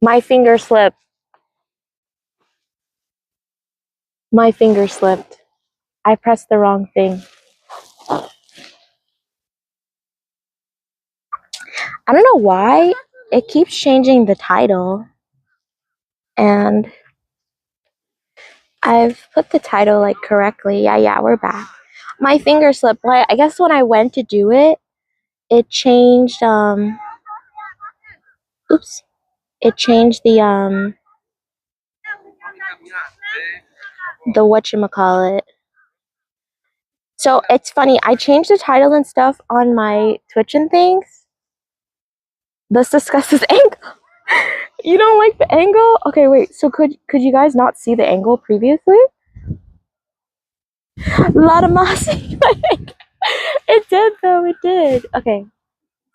My finger slipped. My finger slipped. I pressed the wrong thing. I don't know why it keeps changing the title. And I've put the title like correctly. Yeah, we're back. My finger slipped. Well, I guess when I went to do it, it changed oops. It changed the whatchamacallit. So it's funny, I changed the title and stuff on my Twitch and things. Let's discuss this angle. You don't like the angle? Okay, wait. So could you guys not see the angle previously? A lot of mossy. It did though, it did. Okay.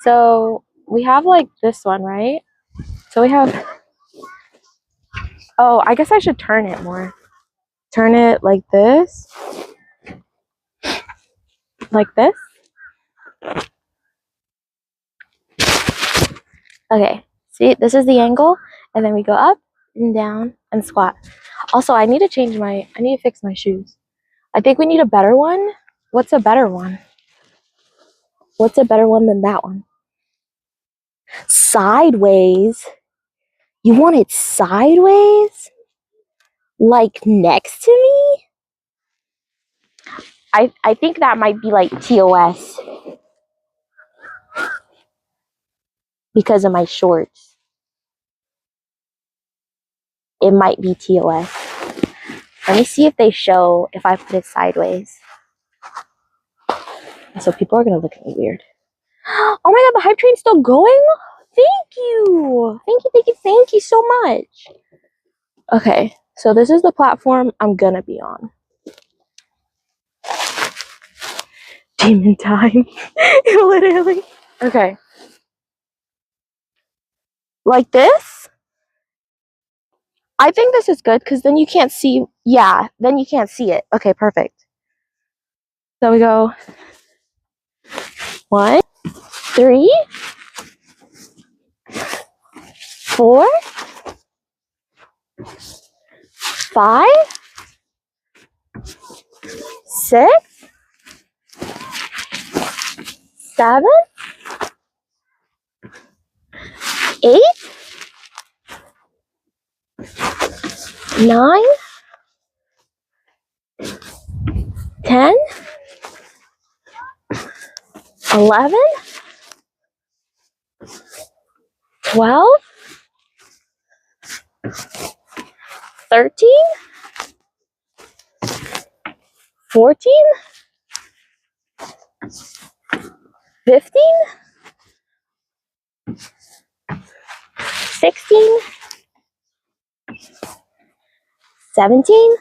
So we have like this one, right? So we have oh, I guess I should turn it more. Turn it like this. Like this. Okay. See, this is the angle, and then we go up and down and squat. Also, I need to fix my shoes. I think we need a better one. What's a better one? What's a better one than that one? Sideways? You want it sideways? Like next to me? I think that might be like TOS. Because of my shorts. It might be TOS. Let me see if they show if I put it sideways. So people are gonna look at me weird. Oh my god, the hype train's still going? Thank you! Thank you so much. Okay, so this is the platform I'm gonna be on. Demon time. Literally. Okay. Like this? I think this is good because then you can't see. Yeah, then you can't see it. Okay, perfect. So we go 1, 3, 4, 5, 6, 7, 8, 9, 10, 11, 12, 13, 14, 15, 16, 17,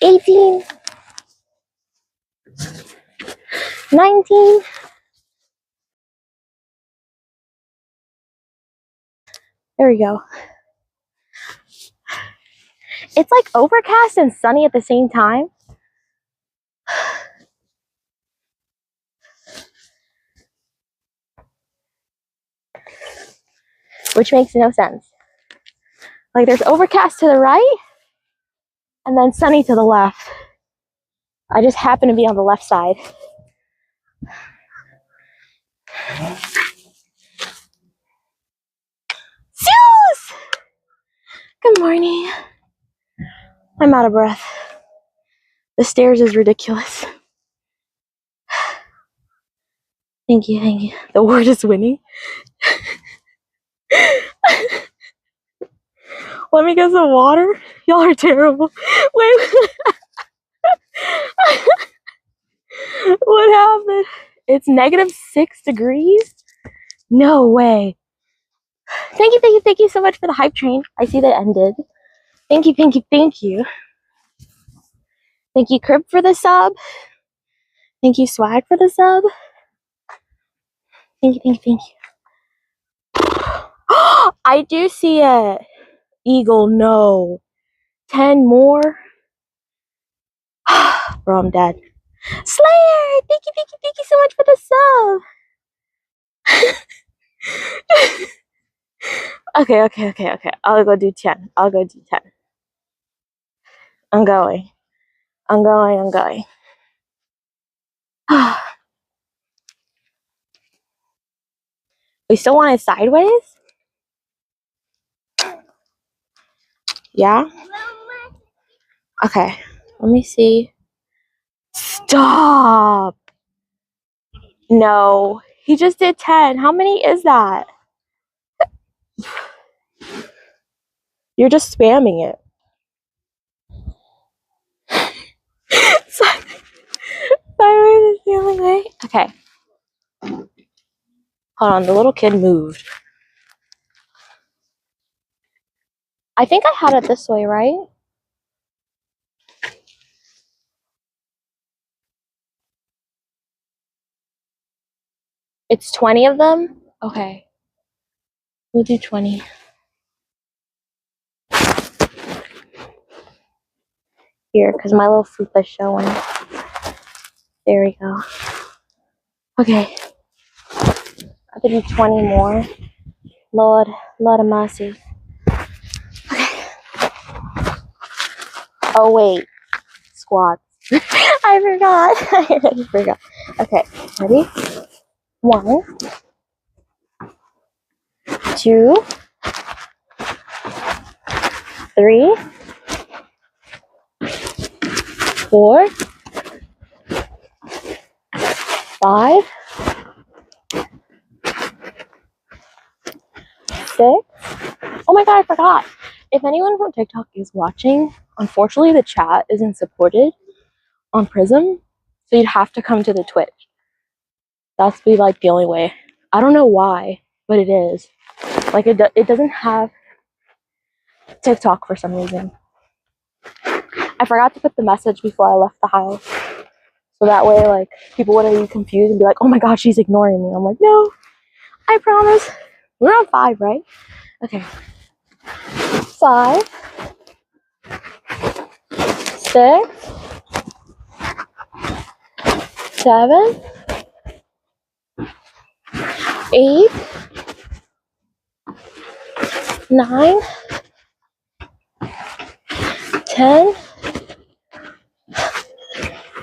18, 19, there we go. It's like overcast and sunny at the same time. Which makes no sense. Like there's overcast to the right and then sunny to the left. I just happen to be on the left side. Zeus! Good morning. I'm out of breath. The stairs is ridiculous. Thank you. The word is winning. Let me get some water. Y'all are terrible. Wait. What happened? It's -6 degrees? No way. Thank you so much for the hype train. I see that ended. Thank you. Thank you, Crib, for the sub. Thank you, Swag, for the sub. Thank you. I do see it. Eagle, no. 10 more. Bro, I'm dead. Slayer, thank you so much for the sub. Okay. I'll go do 10. I'm going. We still want it sideways? Yeah? Okay. Let me see. Stop! No. He just did 10. How many is that? You're just spamming it. Sideways is the only way. Okay. Hold on. The little kid moved. I think I had it this way, right? It's 20 of them? Okay. We'll do 20. Here, because my little fupa's showing. There we go. Okay. I have to do 20 more. Lord of mercy. Okay. Oh, wait. Squats. I forgot. Okay. Ready? 1, 2, 3, 4, 5, 6. Oh my god, I forgot. If anyone from TikTok is watching, unfortunately the chat isn't supported on Prism, so you'd have to come to the Twitch. That's be like the only way. I don't know why, but it is. Like it doesn't have TikTok for some reason. I forgot to put the message before I left the house, so that way like people wouldn't be confused and be like, "Oh my god, she's ignoring me." I'm like, "No, I promise." We're on 5, right? Okay. 5, 6, 7, 8, 9, 10,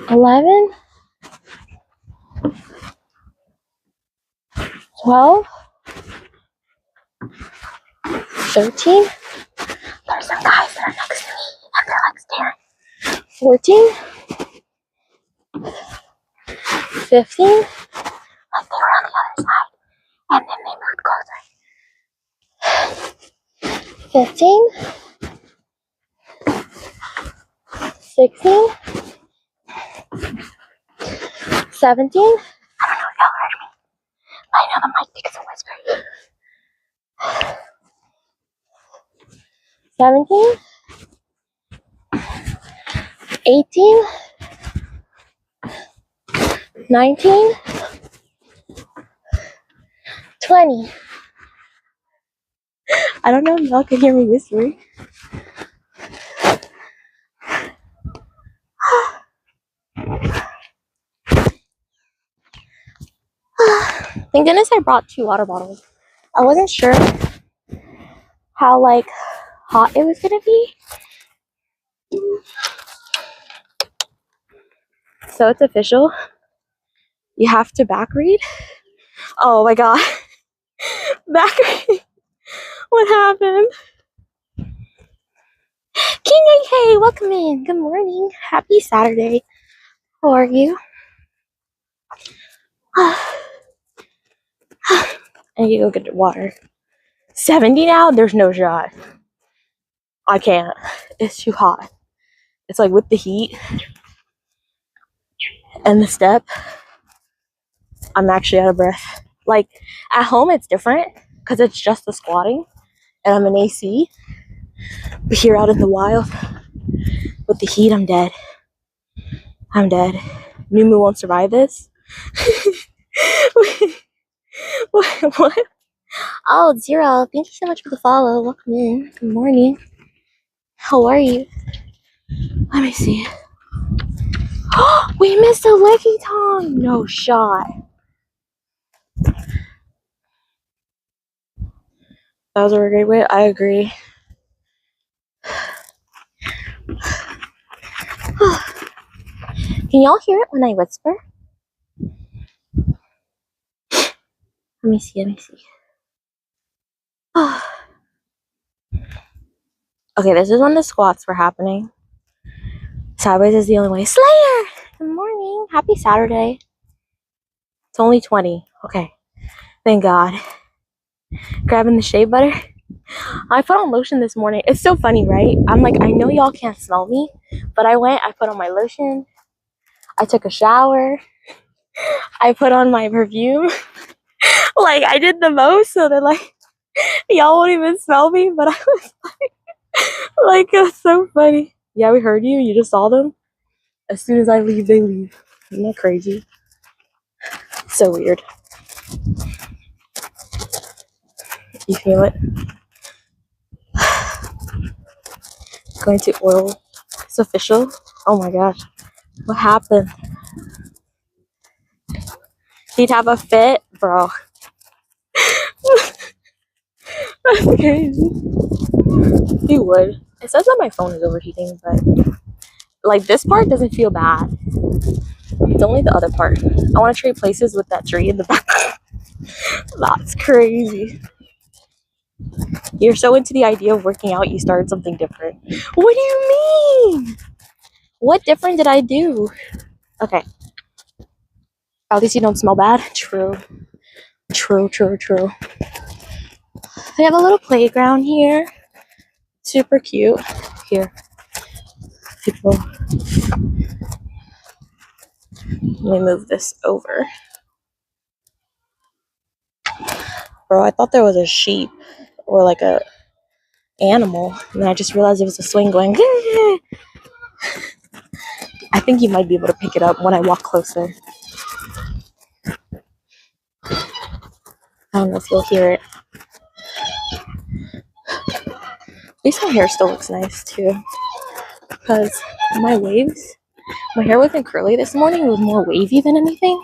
11, 12, 13. There's some guys that are next to me and they're like staring. 14, 15. Like they were on the other side and then they moved closer. 15, 16, 17. I don't know if y'all heard me. I know the mic because of whisper. 17, 18, 19, 20. I don't know if y'all can hear me whispering. Thank goodness I brought 2 water bottles. I wasn't sure how like hot it was gonna be. So it's official. You have to back read. Oh my god. Back read. What happened? King AK, welcome in. Good morning. Happy Saturday. How are you? I need to go get water. 70 now? There's no shot. I can't. It's too hot. It's like with the heat and the step, I'm actually out of breath. Like at home, it's different because it's just the squatting and I'm in AC. But here out in the wild, with the heat, I'm dead. Numu won't survive this. What? Oh, Zero, thank you so much for the follow. Welcome in. Good morning. How are you? Let me see. We missed a licky tongue. No shot. That was a great way. I agree. Can y'all hear it when I whisper? Let me see. Okay, this is when the squats were happening. Sideways is the only way. Slayer! Good morning. Happy Saturday. It's only 20. Okay. Thank God. Grabbing the shea butter. I put on lotion this morning. It's so funny, right? I'm like, I know y'all can't smell me, but I put on my lotion. I took a shower. I put on my perfume. Like, I did the most so that, like, y'all won't even smell me, but I was like, it's so funny. Yeah, we heard you. You just saw them. As soon as I leave, they leave. Isn't that crazy? So weird. You feel it? Going to oil. It's official. Oh my gosh. What happened? He'd have a fit? Bro. That's crazy. He would. It says that my phone is overheating, but like this part doesn't feel bad. It's only the other part. I want to trade places with that tree in the back. That's crazy. You're so into the idea of working out, you started something different. What do you mean? What different did I do? Okay. At least you don't smell bad. True. They have a little playground here. Super cute. Here. People. Let me move this over. Bro, I thought there was a sheep or like a animal, and then I just realized it was a swing going. I think you might be able to pick it up when I walk closer. I don't know if you'll hear it. At least my hair still looks nice too, because my hair wasn't curly this morning. It was more wavy than anything,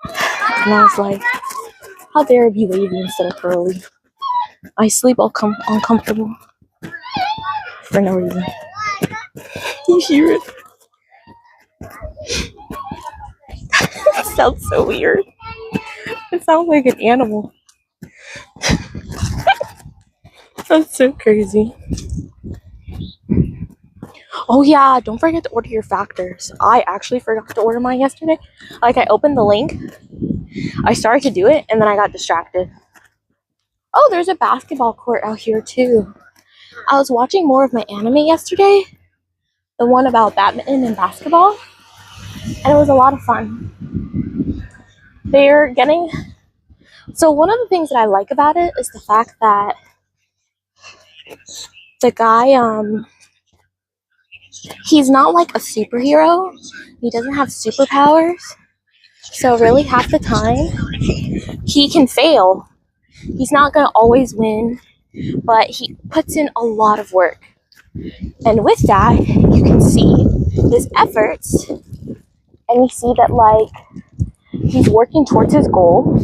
and I was like, how dare it be wavy instead of curly? I sleep all uncomfortable for no reason. You hear it? It sounds so weird. It sounds like an animal. That's so crazy. Oh yeah, don't forget to order your factors. I actually forgot to order mine yesterday. Like, I opened the link, I started to do it, and then I got distracted. Oh, there's a basketball court out here too. I was watching more of my anime yesterday, the one about badminton and basketball, and it was a lot of fun. So one of the things that I like about it is the fact that the guy, he's not like a superhero. He doesn't have superpowers. So really half the time, he can fail. He's not going to always win, but he puts in a lot of work. And with that, you can see his efforts, and you see that, like, he's working towards his goal,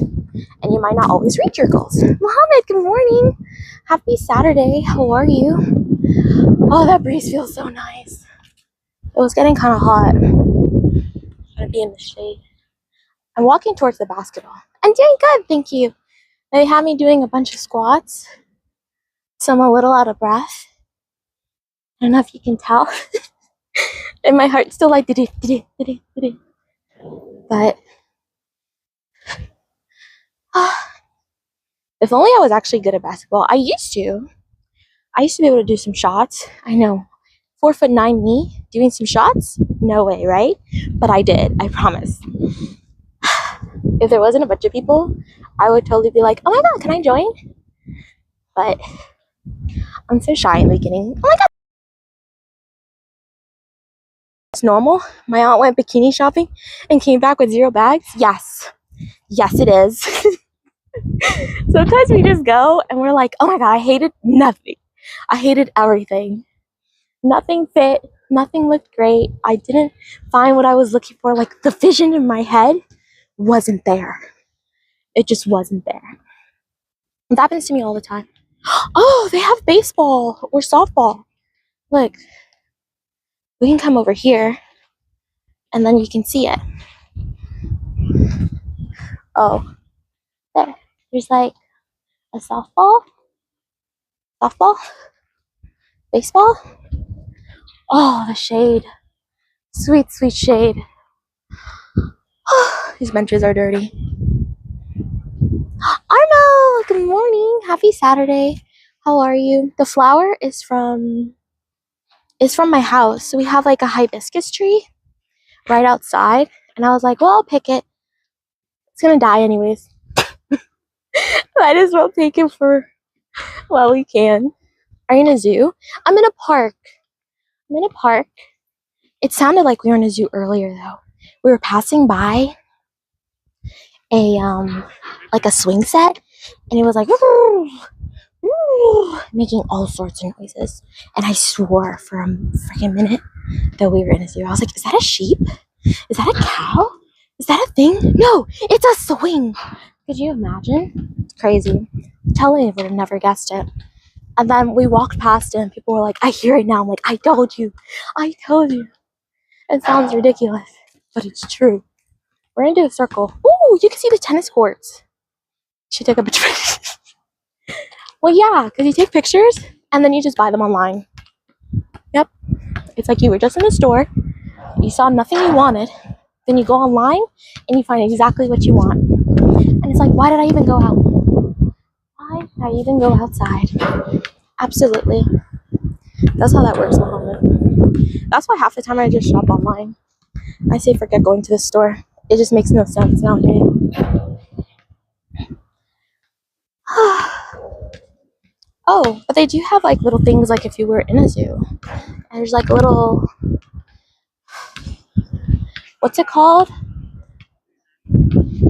and you might not always reach your goals. Mohammed, good morning. Happy Saturday. How are you? Oh, that breeze feels so nice. It was getting kind of hot. I'm gonna be in the shade. I'm walking towards the basketball. I'm doing good, thank you. They have me doing a bunch of squats, so I'm a little out of breath. I don't know if you can tell. And my heart's still like, but if only I was actually good at basketball. I used to be able to do some shots. I know, 4'9" me doing some shots? No way, right? But I did, I promise. If there wasn't a bunch of people, I would totally be like, oh my god, can I join? But I'm so shy in the beginning. Oh my god. It's normal. My aunt went bikini shopping and came back with 0 bags. Yes, it is. Sometimes we just go and we're like, oh my god, I hated nothing. I hated everything. Nothing fit. Nothing looked great. I didn't find what I was looking for. Like, the vision in my head wasn't there. It just wasn't there. It happens to me all the time. Oh, they have baseball or softball. Look, we can come over here and then you can see it. Oh, there. There's like a softball, baseball. Oh, the shade. Sweet, sweet shade. These benches are dirty. Armo, good morning. Happy Saturday. How are you? The flower is from my house. So we have like a hibiscus tree right outside. And I was like, well, I'll pick it. It's gonna die anyways. Might as well take it for while we can. Are you in a zoo? I'm in a park. It sounded like we were in a zoo earlier though. We were passing by a like a swing set and it was like woo, woo, making all sorts of noises. And I swore for a freaking minute that we were in a zoo. I was like, is that a sheep? Is that a cow? Is that a thing? No, it's a swing. Could you imagine? It's crazy. Telling you, would have never guessed it. And then we walked past it and people were like, I hear it now. I'm like, I told you. It sounds ridiculous, but it's true. We're gonna do a circle. Ooh, you can see the tennis courts. Should take a picture. Well, yeah, because you take pictures and then you just buy them online. Yep. It's like you were just in the store, you saw nothing you wanted, then you go online and you find exactly what you want. And it's like, why did I even go out? Why did I even go outside? Absolutely. That's how that works, Muhammad. That's why half the time I just shop online. I say forget going to the store. It just makes no sense nowadays. Oh, but they do have like little things like if you were in a zoo. And there's like a little, what's it called?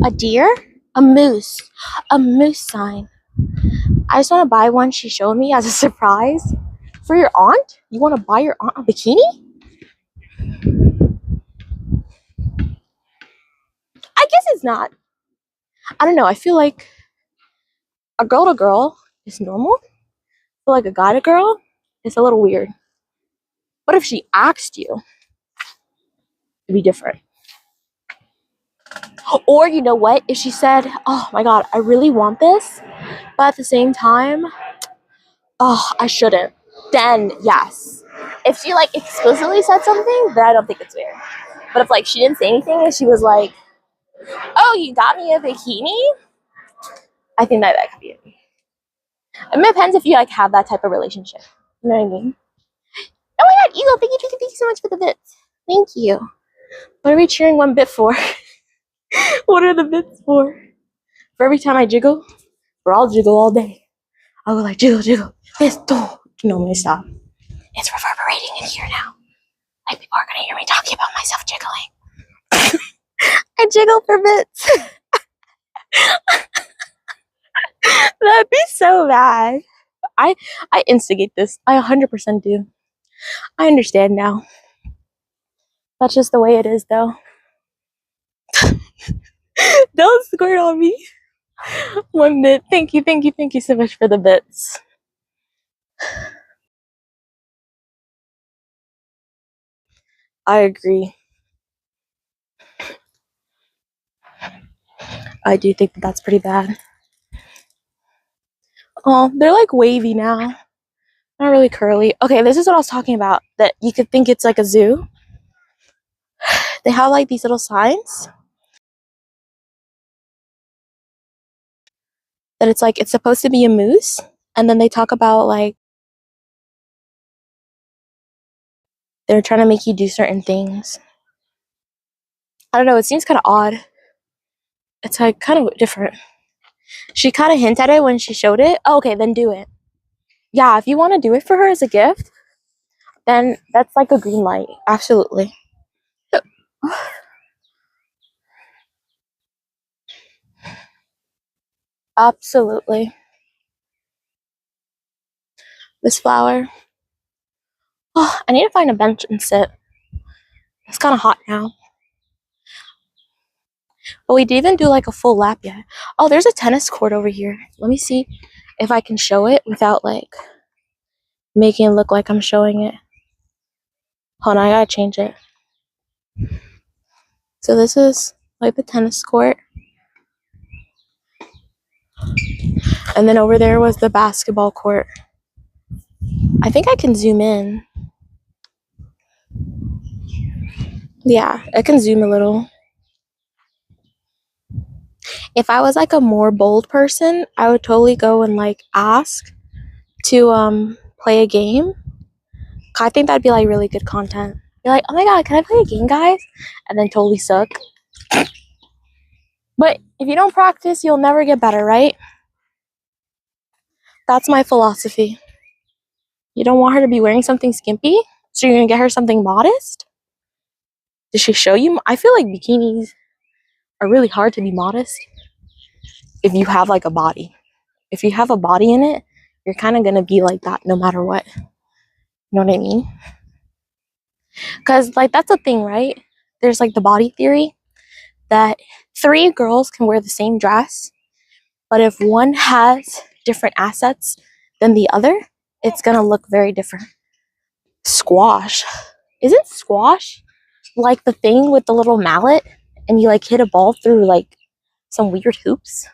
A deer? A moose sign. I just want to buy one she showed me as a surprise. For your aunt? You want to buy your aunt a bikini? I guess it's not. I don't know. I feel like a girl to girl is normal. I feel like a guy to girl is a little weird. What if she asked you? It'd be different. Or you know what? If she said, oh my god, I really want this, but at the same time, oh, I shouldn't. Then yes. If she like explicitly said something, then I don't think it's weird. But if like she didn't say anything and she was like, "Oh, you got me a bikini," I think that could be it. It depends if you like have that type of relationship. You know what I mean? Oh my god, Eagle! Thank you so much for the bits. Thank you. What are we cheering one bit for? What are the bits for? For every time I jiggle, or I'll jiggle all day. I'll go like jiggle, jiggle. Esto. No, me stop. It's reverberating in here now. Like people are gonna hear me talking about myself jiggling. I jiggle for bits. That'd be so bad. I instigate this. I 100% do. I understand now. That's just the way it is, though. Don't squirt on me. One bit. Thank you so much for the bits. I agree. I do think that's pretty bad. Oh, they're like wavy now. Not really curly. Okay, this is what I was talking about. That you could think it's like a zoo. They have like these little signs that it's like it's supposed to be a moose, and then they talk about like they're trying to make you do certain things. I don't know, it seems kind of odd. It's like kind of different. She kind of hinted at it when she showed it. Oh, okay, then do it. Yeah, if you want to do it for her as a gift, then that's like a green light. Absolutely. Absolutely. This flower. Oh, I need to find a bench and sit. It's kind of hot now. But we didn't even do like a full lap yet. Oh, there's a tennis court over here. Let me see. if I can show it without like making it look like I'm showing it. Hold on, I gotta change it. So this is like the tennis court. And then over there was the basketball court. I think I can zoom in. Yeah, I can zoom a little. If I was like a more bold person, I would totally go and like ask to play a game. I think that'd be like really good content. Be like, oh my god, can I play a game, guys? And then totally suck. But if you don't practice, you'll never get better, right? That's my philosophy. You don't want her to be wearing something skimpy, so you're gonna get her something modest? Did she show you? I feel like bikinis are really hard to be modest if you have like a body. If you have a body in it, you're kind of gonna be like that no matter what. You know what I mean? Because like that's a thing, right? There's like the body theory that 3 girls can wear the same dress, but if one has different assets than the other, it's gonna look very different. Squash. Isn't squash like the thing with the little mallet and you like hit a ball through like some weird hoops?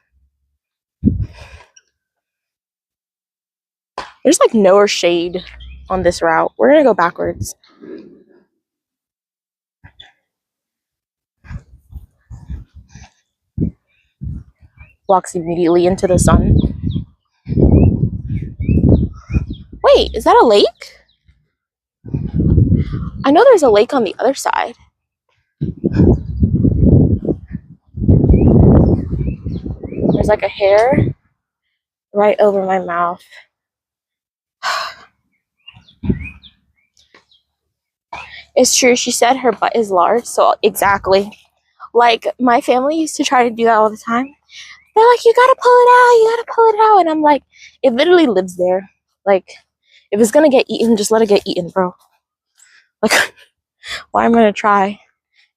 There's like no shade on this route. We're gonna go backwards. Walks immediately into the sun. Wait, is that a lake? I know there's a lake on the other side. There's like a hair right over my mouth. It's true, she said her butt is large, so exactly. Like, my family used to try to do that all the time. They're like, you gotta pull it out, you gotta pull it out. And I'm like, it literally lives there. Like, if it's gonna get eaten, just let it get eaten, bro. Like, why am I gonna try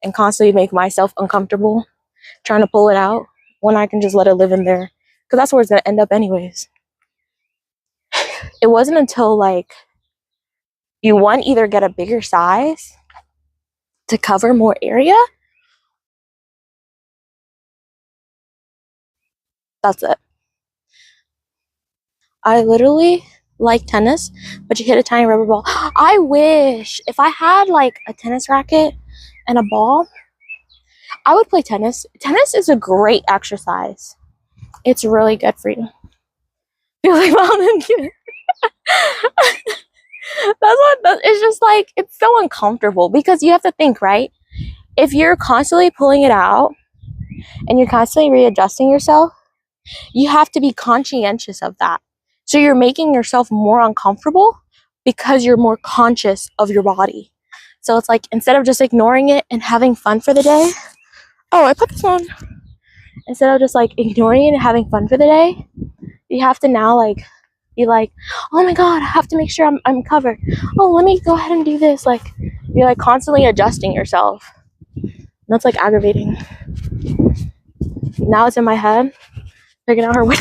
and constantly make myself uncomfortable trying to pull it out when I can just let it live in there? Because that's where it's gonna end up anyways. It wasn't until, like, you either get a bigger size to cover more area. That's it. I literally like tennis, but you hit a tiny rubber ball. I wish if I had like a tennis racket and a ball, I would play tennis. Tennis is a great exercise. It's really good for you. Feel like mom. It's just like, it's so uncomfortable because you have to think, right? If you're constantly pulling it out and you're constantly readjusting yourself, you have to be conscientious of that. So you're making yourself more uncomfortable because you're more conscious of your body. So it's like, instead of just ignoring it and having fun for the day, oh, I put this on. Instead of just like ignoring it and having fun for the day, you have to now like be like, oh my god, I have to make sure I'm covered. Oh, let me go ahead and do this. Like, you're like constantly adjusting yourself. That's like aggravating. Now it's in my head, figuring out her witch.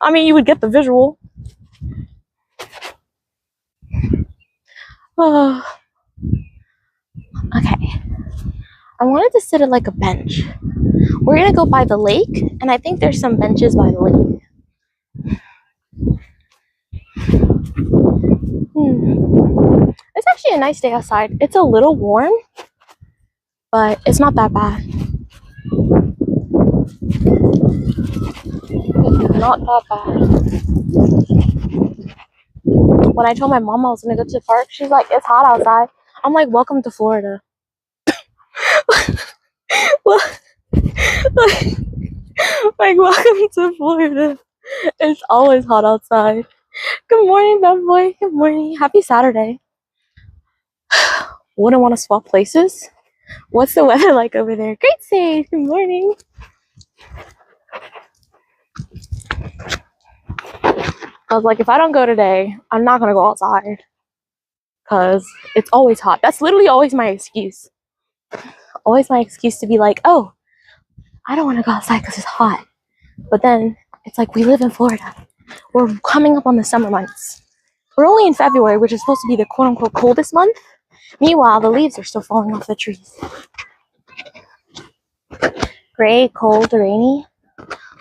I mean, you would get the visual. Oh. Okay. I wanted to sit at like a bench. We're gonna go by the lake, and I think there's some benches by the lake. It's actually a nice day outside. It's a little warm, but it's not that bad. It's not that bad. When I told my mom I was gonna go to the park, she's like, it's hot outside. I'm like, welcome to Florida. like, welcome to Florida. It's always hot outside. Good morning, bad boy. Good morning. Happy Saturday. Wouldn't want to swap places? What's the weather like over there? Great, Sage. Good morning. I was like, if I don't go today, I'm not gonna go outside because it's always hot. That's literally always my excuse. Always my excuse to be like, oh, I don't want to go outside because it's hot. But then It's like we live in Florida. We're coming up on the summer months. We're only in February, which is supposed to be the quote-unquote coldest month. Meanwhile, the leaves are still falling off the trees. Gray, cold, rainy.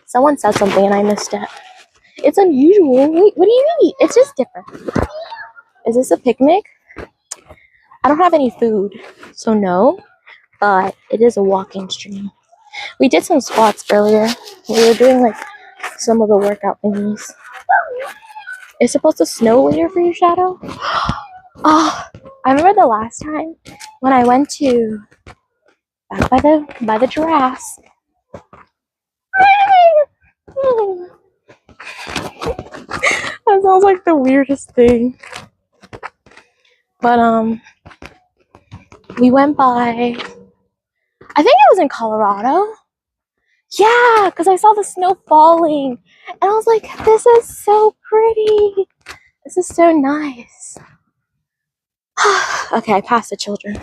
Someone said something and I missed it. It's unusual. Wait, what do you mean? It's just different. Is this a picnic? I don't have any food, so no. But it is a walking stream. We did some squats earlier. We were doing like some of the workout thingies. It's supposed to snow later for your shadow. Oh, I remember the last time when I went to back by the giraffes. That sounds like the weirdest thing. But we went by. I think it was in Colorado. Yeah, because I saw the snow falling, and I was like, "This is so pretty. This is so nice." Okay, I passed the children.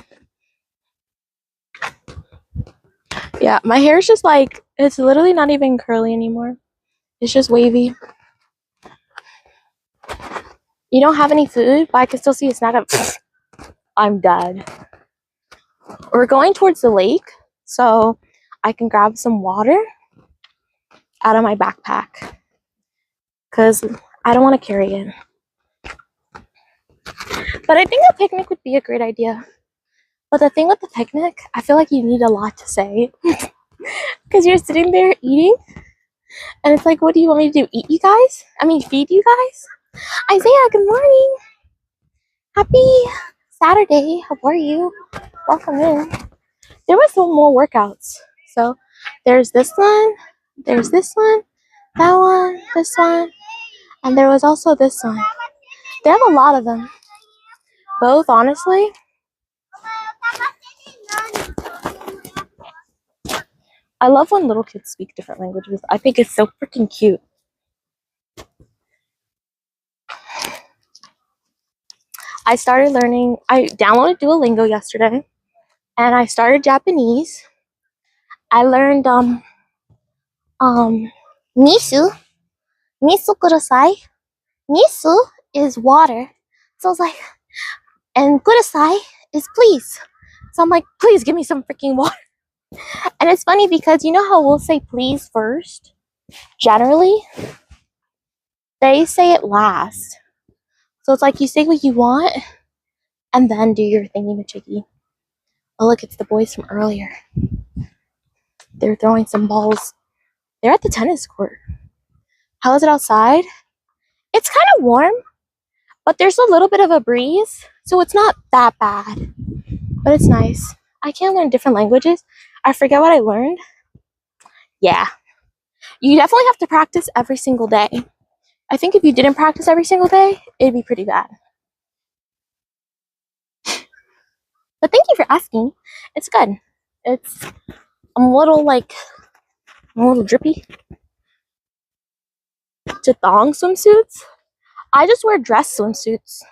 Yeah, my hair is just like, it's literally not even curly anymore. It's just wavy. You don't have any food, but I can still see a snack up. I'm dead. We're going towards the lake, so I can grab some water out of my backpack because I don't want to carry it. But I think a picnic would be a great idea. But the thing with the picnic, I feel like you need a lot to say because you're sitting there eating, and it's like, what do you want me to do? Eat you guys? I mean, feed you guys? Isaiah, good morning. Happy Saturday. How are you? Welcome in. There was some more workouts. So there's this one, there's this one, that one, this one, and there was also this one. They have a lot of them. Both, honestly. I love when little kids speak different languages. I think it's so freaking cute. I downloaded Duolingo yesterday, and I started Japanese. I learned, misu kudasai. Misu is water. So I was like, and kudasai is please. So I'm like, please give me some freaking water. And it's funny because you know how we'll say please first? Generally, they say it last. So it's like you say what you want and then do your thingy-majiggy. Oh, look, it's the boys from earlier. They're throwing some balls. They're at the tennis court. How is it outside? It's kind of warm, but there's a little bit of a breeze, so it's not that bad. But it's nice. I can't learn different languages. I forget what I learned. Yeah. You definitely have to practice every single day. I think if you didn't practice every single day, it'd be pretty bad. But thank you for asking. It's good. I'm a little drippy. To thong swimsuits, I just wear dress swimsuits.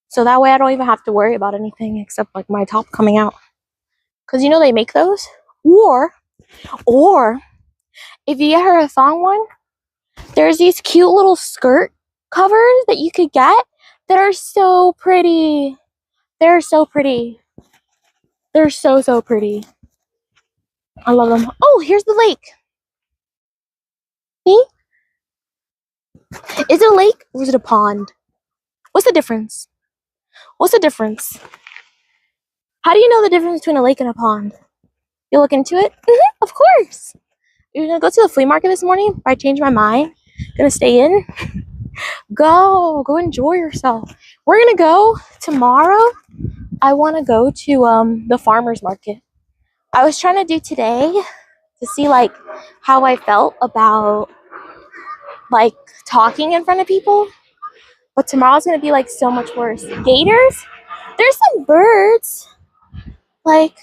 So that way I don't even have to worry about anything except like my top coming out. Cause you know they make those. Or if you get her a thong one, there's these cute little skirt covers that you could get that are so pretty. They're so pretty. They're so pretty. I love them. Oh, here's the lake. See? Is it a lake or is it a pond? What's the difference? What's the difference? How do you know the difference between a lake and a pond? You look into it? Of course. You're gonna go to the flea market this morning? If I change my mind, gonna stay in? Go enjoy yourself. We're gonna go tomorrow. I want to go to the farmer's market. I was trying to do today to see like how I felt about like talking in front of people, but tomorrow's gonna be like so much worse. Gators? There's some birds like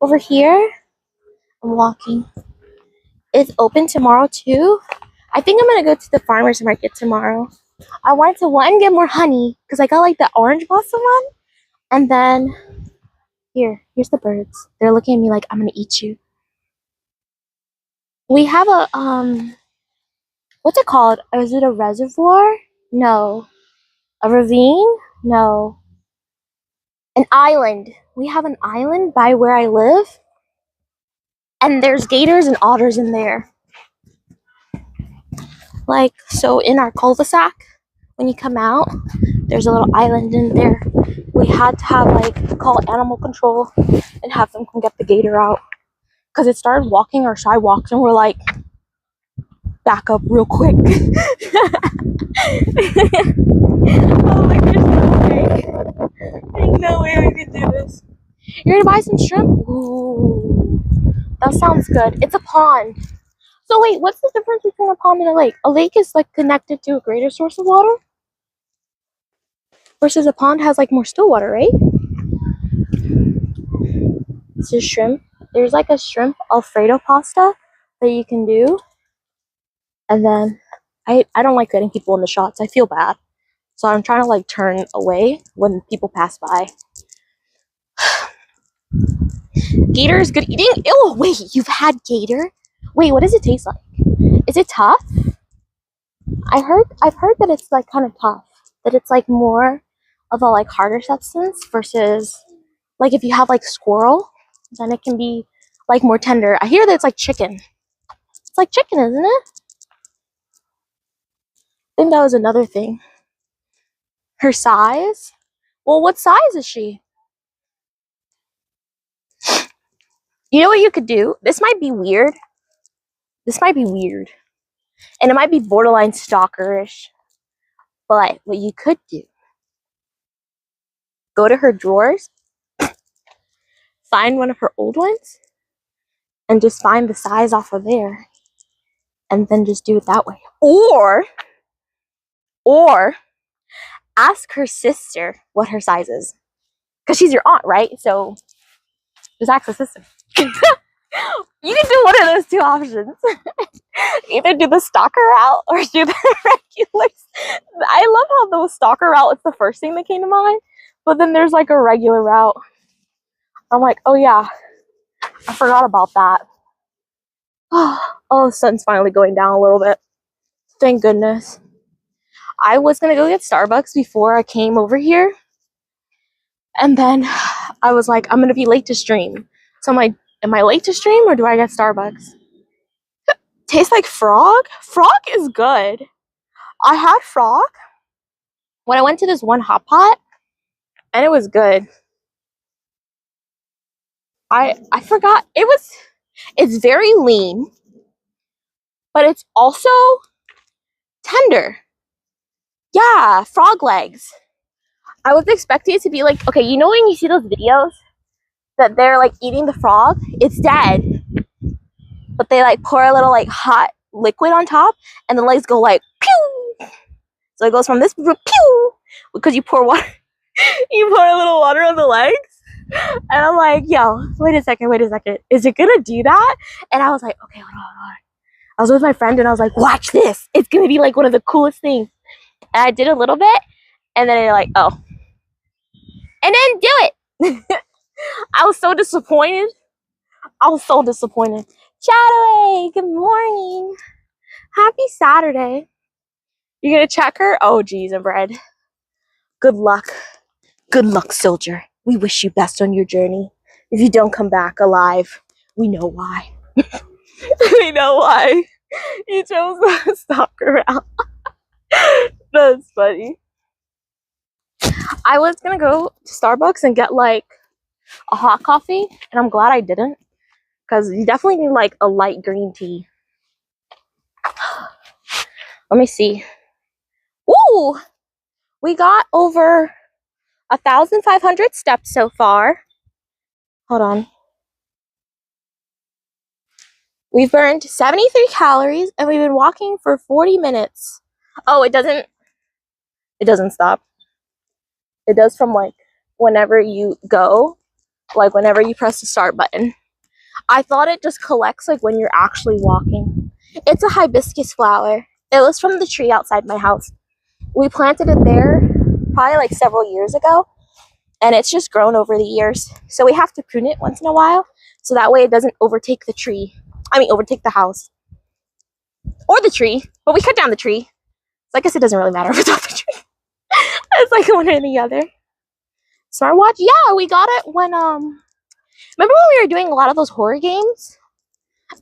over here. I'm walking. It's open tomorrow too. I think I'm gonna go to the farmer's market tomorrow. I wanted to get more honey because I got like the orange blossom one, and then here's the birds. They're looking at me like I'm gonna eat you. We have a what's it called? Is it a reservoir? No. A ravine? No. An island. We have an island by where I live, and there's gators and otters in there. Like, so in our cul-de-sac, when you come out, there's a little island in there. We had to have, like, call animal control and have them come get the gator out. Because it started walking our sidewalks, and we're like, back up real quick. Oh, like, there's no way. There's no way we could do this. You're gonna buy some shrimp? Ooh, that sounds good. It's a pond. So wait, what's the difference between a pond and a lake? A lake is like connected to a greater source of water, versus a pond has like more still water, right? It's just shrimp. There's like a shrimp Alfredo pasta that you can do. And then I don't like getting people in the shots. I feel bad. So I'm trying to like turn away when people pass by. Gator is good eating? Ew, wait, you've had gator? Wait, what does it taste like? Is it tough? I've heard that it's like kind of tough. That it's like more of a like harder substance versus like if you have like squirrel, then it can be like more tender. I hear that it's like chicken. It's like chicken, isn't it? I think that was another thing. Her size? Well, what size is she? You know what you could do? This might be weird. This might be weird. And it might be borderline stalkerish. But what you could do, go to her drawers, find one of her old ones, and just find the size off of there. And then just do it that way. Or ask her sister what her size is. Because she's your aunt, right? So just ask her sister. You can do one of those two options. Either do the stalker route or do the regular. I love how the stalker route is the first thing that came to mind. But then there's like a regular route. I'm like, oh yeah, I forgot about that. Oh, the sun's finally going down a little bit. Thank goodness. I was gonna go get Starbucks before I came over here. And then I was like, I'm gonna be late to stream. So I'm like, am I late to stream or do I get Starbucks? Tastes like frog? Frog is good. I had frog when I went to this one hot pot and it was good. I forgot. It's very lean, but it's also tender. Yeah, frog legs. I was expecting it to be like, okay, you know when you see those videos that they're like eating the frog? It's dead. But they like pour a little like hot liquid on top and the legs go like pew. So it goes from this pew because you pour water. You pour a little water on the legs. And I'm like, yo, wait a second. Is it gonna do that? And I was like, okay, hold on. I was with my friend and I was like, watch this. It's gonna be like one of the coolest things. And I did a little bit and then they're like, oh. And then do it. I was so disappointed. Shadoway, good morning. Happy Saturday. You gonna check her? Oh, geez, and bread. Good luck. Good luck, soldier. We wish you best on your journey. If you don't come back alive, we know why. We know why. You chose the stalker route. That's funny. I was gonna go to Starbucks and get like a hot coffee, and I'm glad I didn't. Because you definitely need like a light green tea. Let me see. Ooh! We got over 1,500 steps so far. Hold on. We've burned 73 calories and we've been walking for 40 minutes. Oh, it doesn't stop. It does from like whenever you go, like whenever you press the start button. I thought it just collects like when you're actually walking. It's a hibiscus flower. It was from the tree outside my house. We planted it there probably like several years ago. And it's just grown over the years. So we have to prune it once in a while. So that way it doesn't overtake the tree. Overtake the house. Or the tree, but we cut down the tree. So I guess it doesn't really matter without the tree. It's like one or the other. Smartwatch? Yeah, we got it when remember when we were doing a lot of those horror games?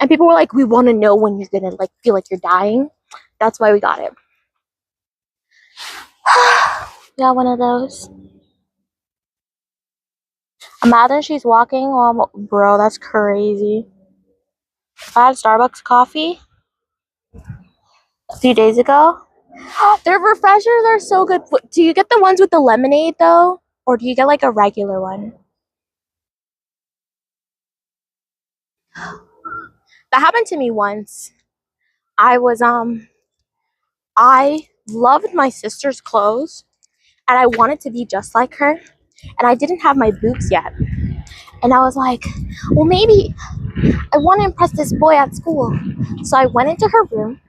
And people were like, we want to know when you're gonna like feel like you're dying. That's why we got it. Got one of those. Imagine she's walking while bro, that's crazy. I had Starbucks coffee a few days ago. Their refreshers are so good. Do you get the ones with the lemonade though? Or do you get like a regular one? That happened to me once. I was I loved my sister's clothes and I wanted to be just like her, and I didn't have my boots yet. And I was like, well, maybe I want to impress this boy at school. So I went into her room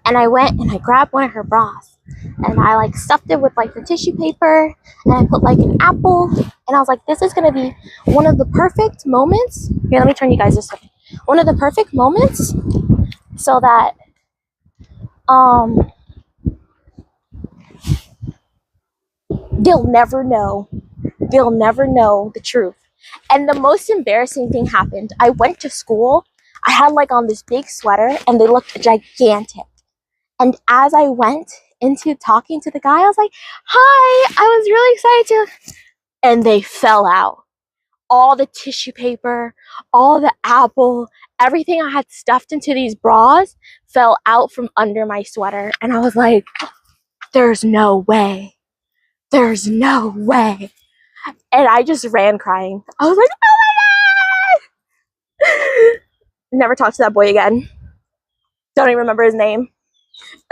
and I went and I grabbed one of her bras and I like stuffed it with like the tissue paper and I put like an apple, and I was like, this is gonna be one of the perfect moments. Here, let me turn you guys this way. One of the perfect moments so that they'll never know. They'll never know the truth. And the most embarrassing thing happened. I went to school. I had like on this big sweater and they looked gigantic. And as I went into talking to the guy, I was like, hi, I was really excited to. And they fell out. All the tissue paper, all the apple, everything I had stuffed into these bras fell out from under my sweater. And I was like, there's no way. There's no way. And I just ran crying. I was like, oh my God! Never talked to that boy again. Don't even remember his name.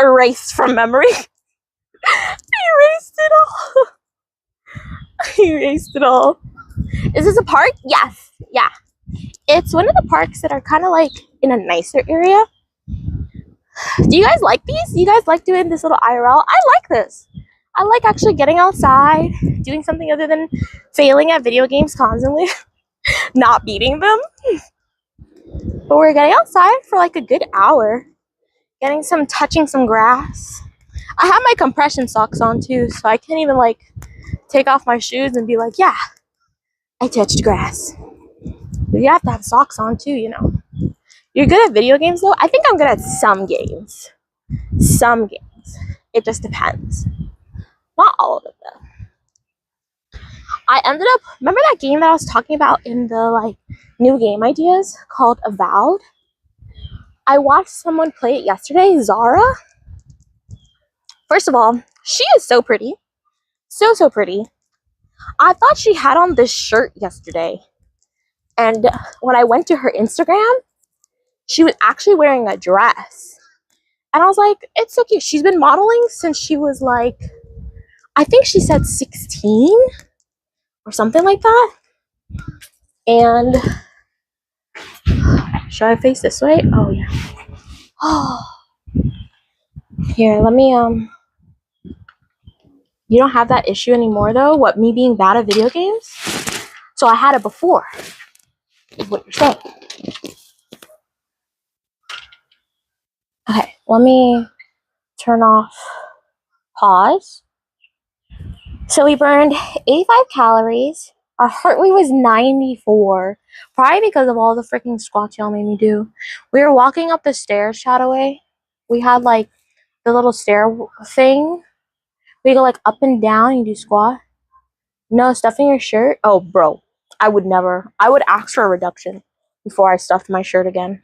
Erased from memory. Erased it all. Erased it all. Is this a park? Yes. Yeah. It's one of the parks that are kind of like in a nicer area. Do you guys like these? Do you guys like doing this little IRL? I like this. I like actually getting outside, doing something other than failing at video games constantly, not beating them. But we're getting outside for like a good hour, touching some grass. I have my compression socks on too, so I can't even like take off my shoes and be like, yeah, I touched grass. But you have to have socks on too, you know. You're good at video games though? I think I'm good at some games. Some games. It just depends. Not all of them though. I ended up, remember that game that I was talking about in the like new game ideas called Avowed? I watched someone play it yesterday, Zara. First of all, she is so pretty. So pretty. I thought she had on this shirt yesterday. And when I went to her Instagram, she was actually wearing a dress. And I was like, it's so cute. She's been modeling since she was like, I think she said 16 or something like that. And should I face this way? Oh yeah. Oh. Here, let me you don't have that issue anymore though? What, me being bad at video games? So I had it before, is what you're saying. Okay, let me turn off pause. So we burned 85 calories. Our heart rate was 94. Probably because of all the freaking squats y'all made me do. We were walking up the stairs, Shadowway. We had like the little stair thing. We go like up and down and do squat. No, stuffing your shirt? Oh, bro. I would never. I would ask for a reduction before I stuffed my shirt again.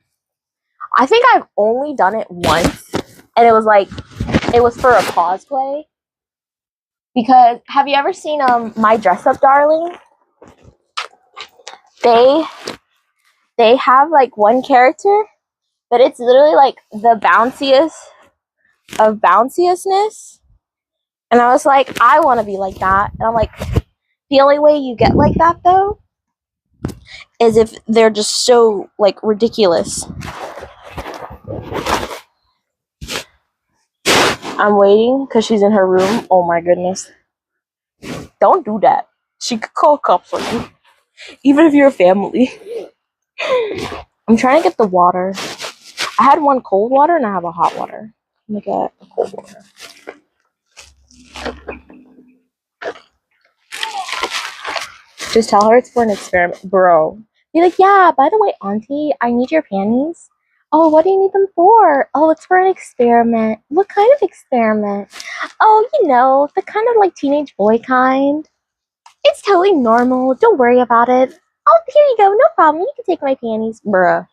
I think I've only done it once. And it was like, it was for a cosplay. Because, have you ever seen My Dress Up Darling? They have like one character, but it's literally like the bounciest of bounciousness. And I was like, I want to be like that. And I'm like, the only way you get like that though is if they're just so like ridiculous. I'm waiting because she's in her room. Oh my goodness. Don't do that. She could call cops on you. Even if you're a family. I'm trying to get the water. I had one cold water and I have a hot water. Let me get a cold water. Just tell her it's for an experiment, bro. Be like, yeah, by the way, auntie, I need your panties. Oh, what do you need them for? Oh, it's for an experiment. What kind of experiment? Oh, you know, the kind of like teenage boy kind. It's totally normal. Don't worry about it. Oh, here you go. No problem. You can take my panties. Bruh.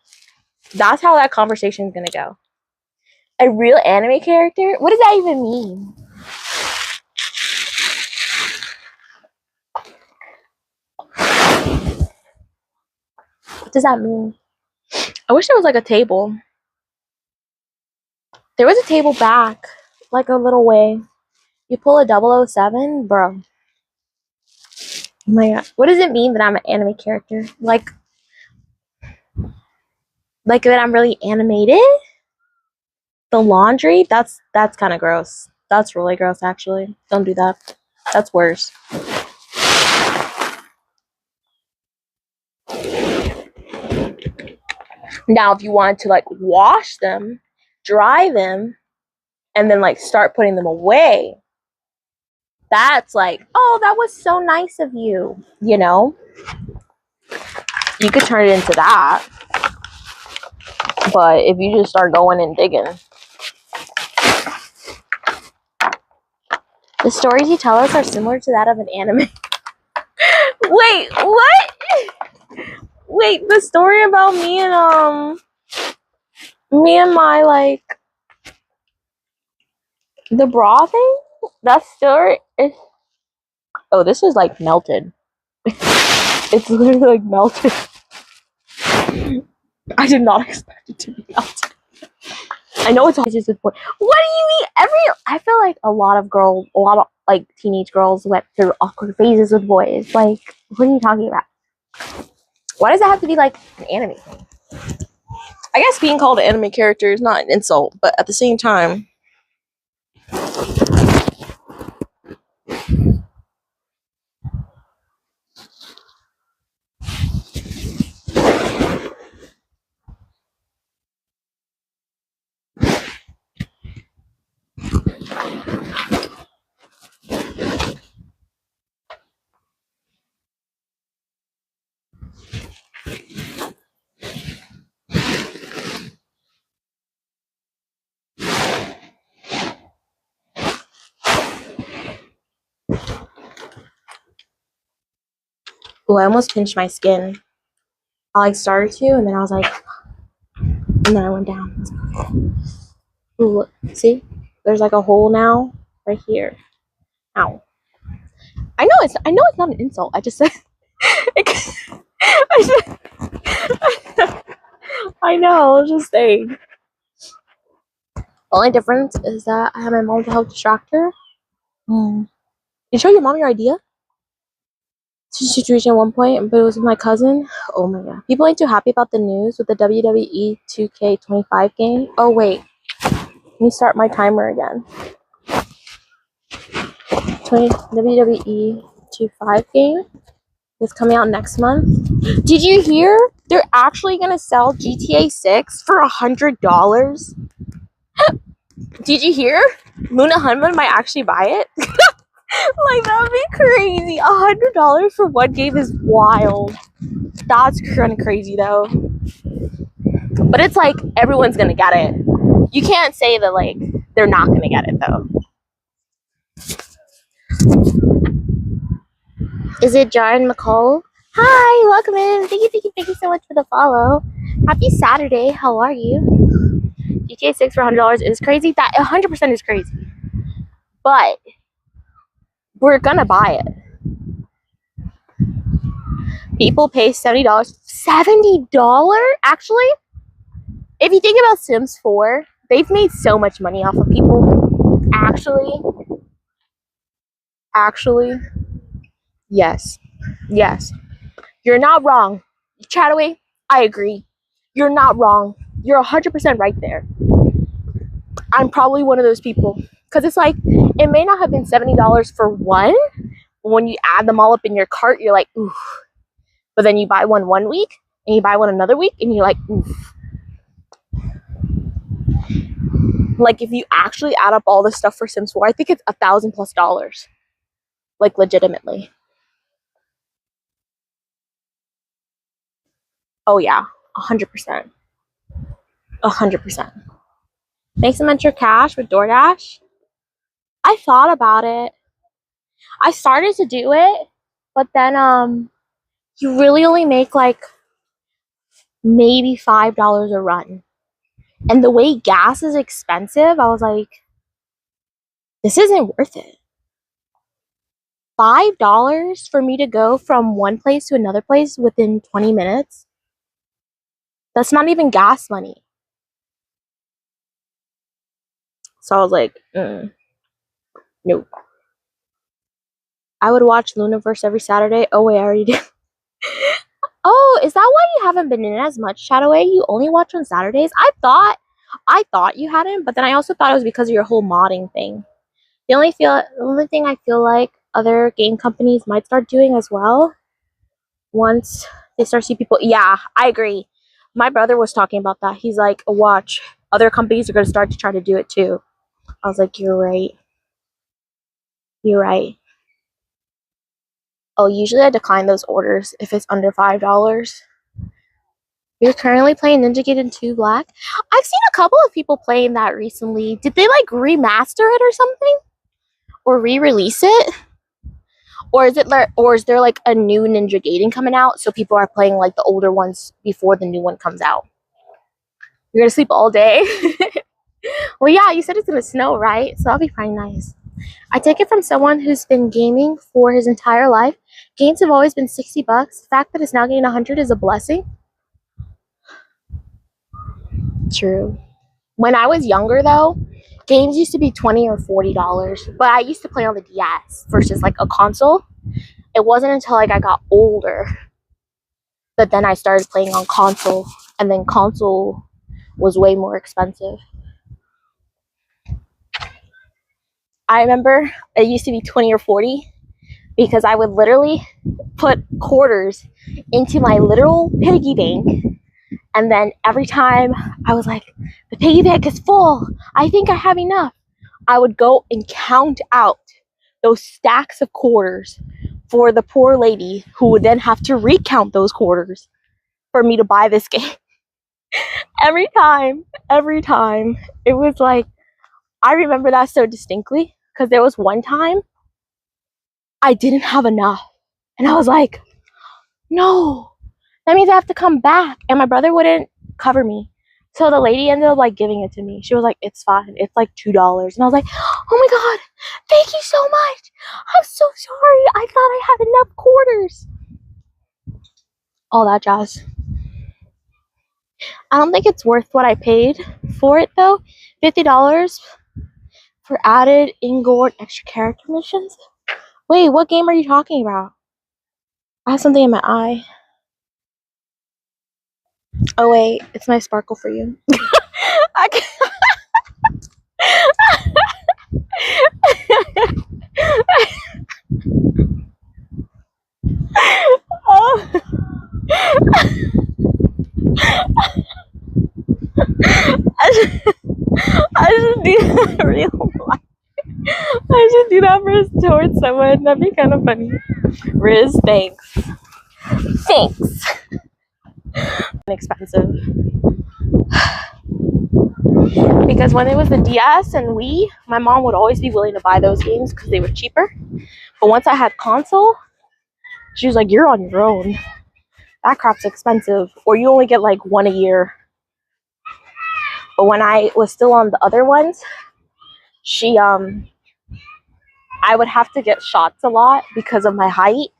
That's how that conversation is gonna go. A real anime character? What does that even mean? What does that mean? I wish there was like a table. There was a table back, like a little way. You pull a 007, bro. Oh my god. What does it mean that I'm an anime character? Like that I'm really animated? The laundry? That's kind of gross. That's really gross, actually. Don't do that. That's worse. Now, if you wanted to like wash them, dry them, and then like start putting them away, that's like, oh, that was so nice of you. You know, you could turn it into that. But if you just start going and digging, the stories you tell us are similar to that of an anime. Wait, what? Wait, the story about me and my like the bra thing? That story is. Oh, this is like melted. It's literally like melted. I did not expect it to be melted. I know it's just with boys. What do you mean? I feel like a lot of like teenage girls went through awkward phases with boys. Like, what are you talking about? Why does it have to be like an anime thing? I guess being called an anime character is not an insult, but at the same time, oh, I almost pinched my skin. I like started to, and then I was like, and then I went down. Ooh, look, see? There's like a hole now, right here. Ow. I know it's not an insult. I just said, I know. I was just saying. The only difference is that I have my mom to help distract her. Did you show your mom your idea? Situation at one point, but it was with my cousin. Oh my god. People ain't too happy about the news with the WWE 2K25 game. Oh wait. Let me start my timer again. WWE 25 game is coming out next month. Did you hear? They're actually gonna sell GTA 6 for $100. Did you hear? Luna Hunman might actually buy it. Like, that would be crazy. $100 for one game is wild. That's kind of crazy though. But it's like everyone's gonna get it. You can't say that like they're not gonna get it though. Is it John McCall? Hi, welcome in. Thank you so much for the follow. Happy Saturday. How are you? GTA 6 for $100 is crazy. That 100% is crazy. But we're gonna buy it. People pay $70. $70? Actually, if you think about Sims 4, they've made so much money off of people. Actually, yes. Yes. You're not wrong. Chataway, I agree. You're not wrong. You're 100% right there. I'm probably one of those people. Because it's like, it may not have been $70 for one. But when you add them all up in your cart, you're like, oof. But then you buy one week, and you buy one another week, and you're like, oof. Like, if you actually add up all the stuff for Sims 4, I think it's $1,000+. Like, legitimately. Oh, yeah. 100%. 100%. Make some extra cash with DoorDash. I thought about it. I started to do it, but then you really only make like maybe $5 a run. And the way gas is expensive, I was like, this isn't worth it. $5 for me to go from one place to another place within 20 minutes? That's not even gas money. So I was like, nope. I would watch Luniverse every Saturday. Oh, wait, I already did. Oh, is that why you haven't been in as much, Shadowway? You only watch on Saturdays? I thought you hadn't, but then I also thought it was because of your whole modding thing. The only thing I feel like other game companies might start doing as well, once they start seeing people. Yeah, I agree. My brother was talking about that. He's like, watch, other companies are going to start to try to do it too. I was like, you're right. You're right. Oh, usually I decline those orders if it's under $5. You're currently playing Ninja Gaiden 2 Black? I've seen a couple of people playing that recently. Did they like remaster it or something? Or re-release it? Or is there like a new Ninja Gaiden coming out, so people are playing like the older ones before the new one comes out? You're gonna sleep all day? Well, yeah, you said it's gonna snow, right? So that'll be pretty nice. I take it from someone who's been gaming for his entire life. Games have always been $60. The fact that it's now getting 100 is a blessing. True. When I was younger, though, games used to be $20 or $40, but I used to play on the DS versus like a console. It wasn't until like I got older that then I started playing on console, and then console was way more expensive. I remember it used to be 20 or 40 because I would literally put quarters into my literal piggy bank, and then every time I was like, the piggy bank is full, I think I have enough, I would go and count out those stacks of quarters for the poor lady who would then have to recount those quarters for me to buy this game. every time. It was like, I remember that so distinctly because there was one time I didn't have enough. And I was like, no, that means I have to come back. And my brother wouldn't cover me. So the lady ended up like giving it to me. She was like, it's fine. It's like $2. And I was like, oh my God, thank you so much. I'm so sorry. I thought I had enough quarters. All that jazz. I don't think it's worth what I paid for it though. $50 for added Ingord extra character missions. Wait, what game are you talking about? I have something in my eye. Oh wait, it's my sparkle for you. I can't. Oh. I should do that in real life. I should do that towards someone. That'd be kind of funny. Riz, thanks. Thanks. Expensive. Because when it was the DS and Wii, my mom would always be willing to buy those games because they were cheaper. But once I had console, she was like, you're on your own. That crap's expensive. Or you only get like one a year. But when I was still on the other ones, I would have to get shots a lot because of my height.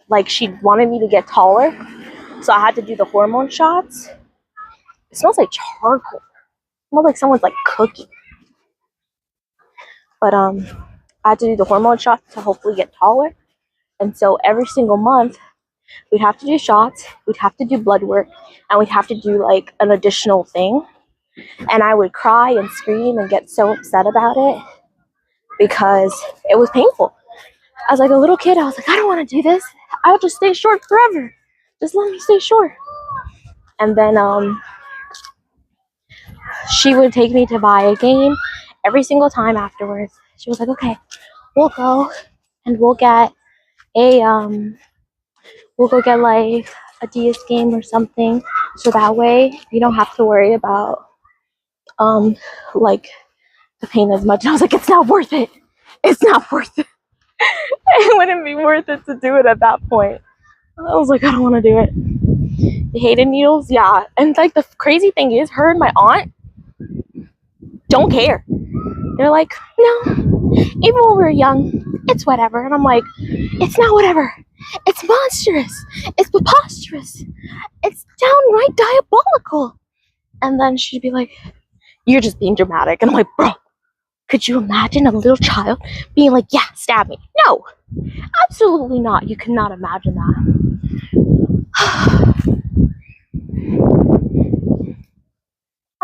Like, she wanted me to get taller. So I had to do the hormone shots. It smells like charcoal. It smells like someone's like cooking. But I had to do the hormone shots to hopefully get taller. And so every single month, we'd have to do shots, we'd have to do blood work, and we'd have to do like an additional thing. And I would cry and scream and get so upset about it because it was painful. As like a little kid, I was like, I don't want to do this. I would just stay short forever. Just let me stay short. And then she would take me to buy a game every single time afterwards. She was like, okay, we'll go and we'll get a we'll go get like a DS game or something, so that way you don't have to worry about like the pain as much. And I was like, it's not worth it. It's not worth it. It wouldn't be worth it to do it at that point. I was like, I don't want to do it. The hated needles, yeah. And like the crazy thing is, her and my aunt don't care. They're like, no, even when we were young, it's whatever. And I'm like, it's not whatever. It's monstrous. It's preposterous. It's downright diabolical. And then she'd be like, you're just being dramatic. And I'm like, bro, could you imagine a little child being like, yeah, stab me? No, absolutely not. You cannot imagine that.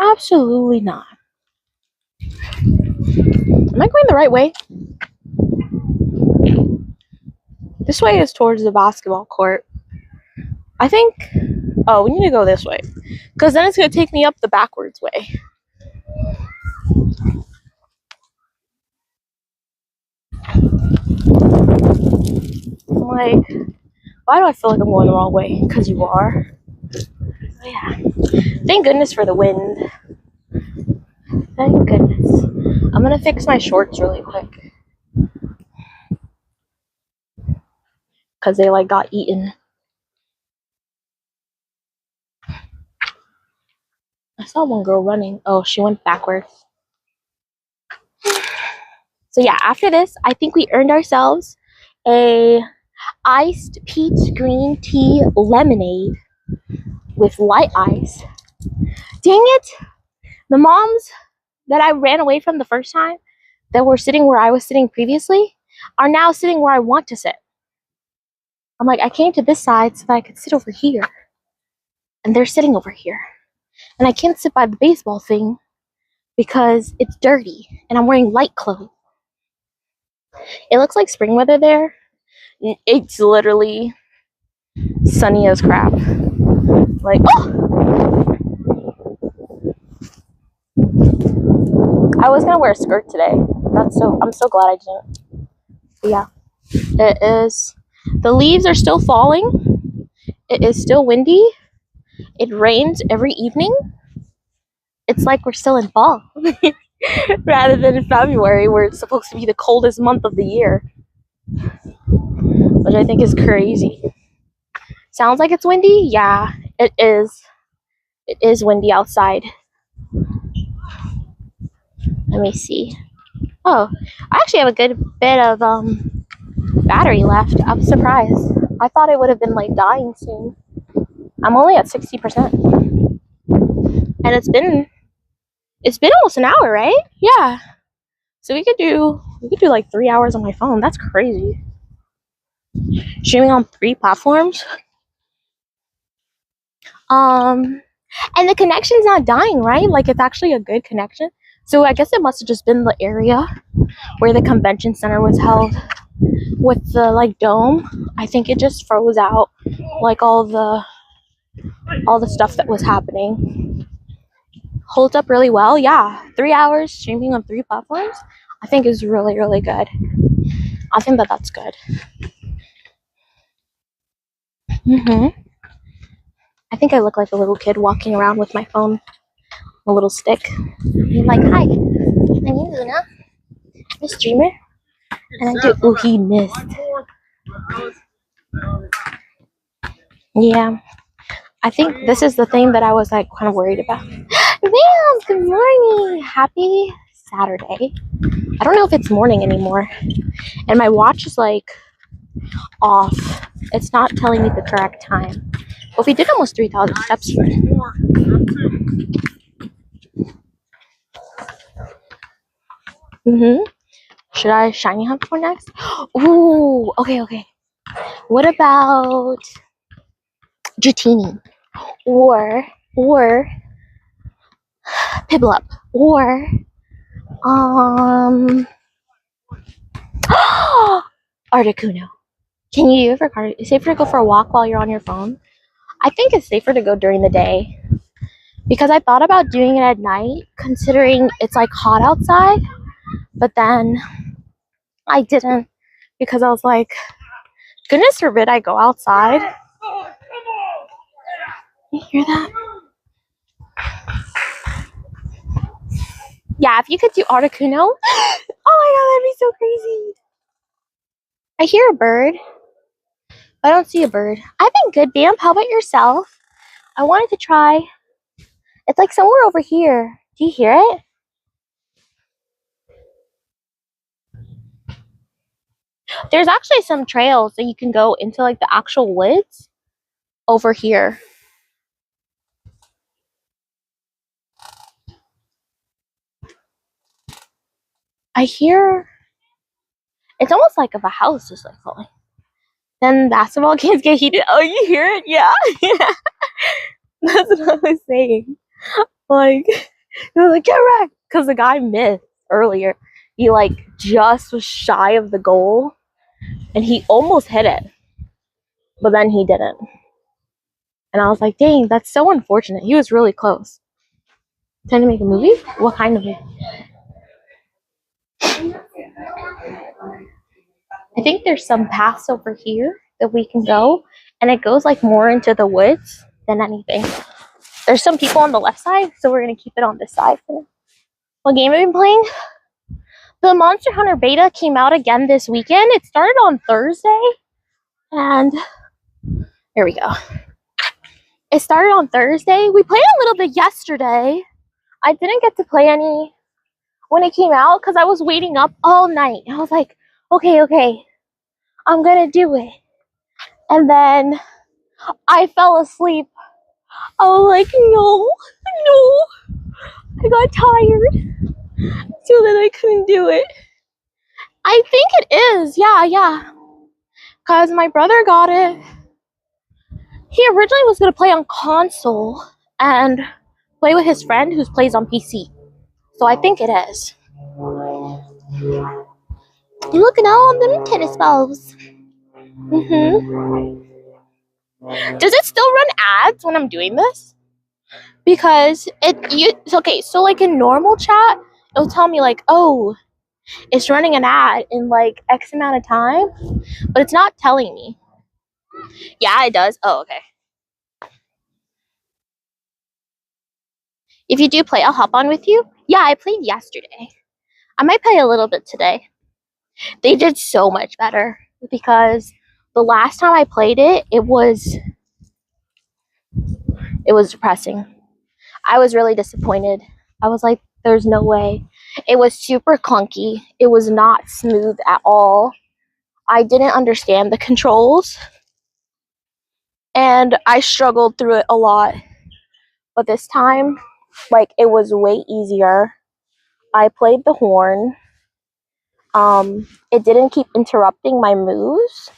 Absolutely not. Am I going the right way? This way is towards the basketball court. I think, oh, we need to go this way, because then it's going to take me up the backwards way. I'm like, why do I feel like I'm going the wrong way? Because you are. Oh, yeah. Thank goodness for the wind. Thank goodness. I'm going to fix my shorts really quick, because they like got eaten. I saw one girl running. Oh, she went backwards. So yeah, after this, I think we earned ourselves a iced peach green tea lemonade with light ice. Dang it! The moms that I ran away from the first time, that were sitting where I was sitting previously, are now sitting where I want to sit. I'm like, I came to this side so that I could sit over here, and they're sitting over here. And I can't sit by the baseball thing because it's dirty and I'm wearing light clothes. It looks like spring weather there. It's literally sunny as crap. Like, oh! I was gonna wear a skirt today. I'm so glad I didn't. But yeah, it is. The leaves are still falling. It is still windy. It rains every evening. It's like we're still in fall. Rather than in February, where it's supposed to be the coldest month of the year. Which I think is crazy. Sounds like it's windy? Yeah, it is. It is windy outside. Let me see. Oh, I actually have a good bit of battery left. I'm surprised. I thought it would have been like dying soon. I'm only at 60%. And it's been almost an hour, right? Yeah. So we could do like 3 hours on my phone. That's crazy. Streaming on 3 platforms. And the connection's not dying, right? Like, it's actually a good connection. So I guess it must have just been the area where the convention center was held with the like dome. I think it just froze out like all the stuff that was happening. Holds up really well. Yeah, 3 hours streaming on 3 platforms, I think is really, really good. I think that's good. I think I look like a little kid walking around with my phone, a little stick. I'm like, hi, I'm Luna, I'm a streamer, and I do. Oh, he missed. Yeah, I think this is the thing that I was like kind of worried about. Ma'am, good morning. Happy Saturday. I don't know if it's morning anymore, and my watch is like off. It's not telling me the correct time. But we did almost 3,000 steps here. Should I shiny hunt for next? Ooh, okay. What about Dratini? Or Piplup? Or Articuno. Can you do it safer to go for a walk while you're on your phone? I think it's safer to go during the day. because I thought about doing it at night, considering it's like hot outside, but then I didn't because I was like, goodness forbid I go outside. You hear that? Yeah, if you could do Articuno, oh my god, that'd be so crazy. I hear a bird. I don't see a bird. I've been good, Bam. How about yourself? I wanted to try. It's like somewhere over here. Do you hear it? There's actually some trails that you can go into like the actual woods over here. I hear it's almost like if a house is like falling. Then basketball games get heated. Oh, you hear it? Yeah. Yeah. That's what I was saying. Like, they're like, get wrecked. Because the guy missed earlier. He like just was shy of the goal and he almost hit it. But then he didn't. And I was like, dang, that's so unfortunate. He was really close. Trying to make a movie? What kind of movie? I think there's some paths over here that we can go, and it goes like more into the woods than anything. There's some people on the left side, so we're gonna keep it on this side for now. What game have you been playing? The Monster Hunter beta came out again this weekend. It started on Thursday, and here we go. It started on Thursday. We played a little bit yesterday. I didn't get to play any when it came out because I was waiting up all night. I was like, okay, I'm gonna do it. And then I fell asleep. I was like, no, I got tired, so then I couldn't do it. I think it is, yeah. Because my brother got it. He originally was going to play on console and play with his friend who plays on PC. So I think it is. Look at all them tennis balls. Does it still run ads when I'm doing this? Because so like in normal chat, it'll tell me like, oh, it's running an ad in like X amount of time, but it's not telling me. Yeah, it does. Oh, okay. If you do play, I'll hop on with you. Yeah, I played yesterday. I might play a little bit today. They did so much better because the last time I played it, it was depressing. I was really disappointed. I was like, there's no way. It was super clunky. It was not smooth at all. I didn't understand the controls. And I struggled through it a lot. But this time, like, it was way easier. I played the horn. It didn't keep interrupting my moves.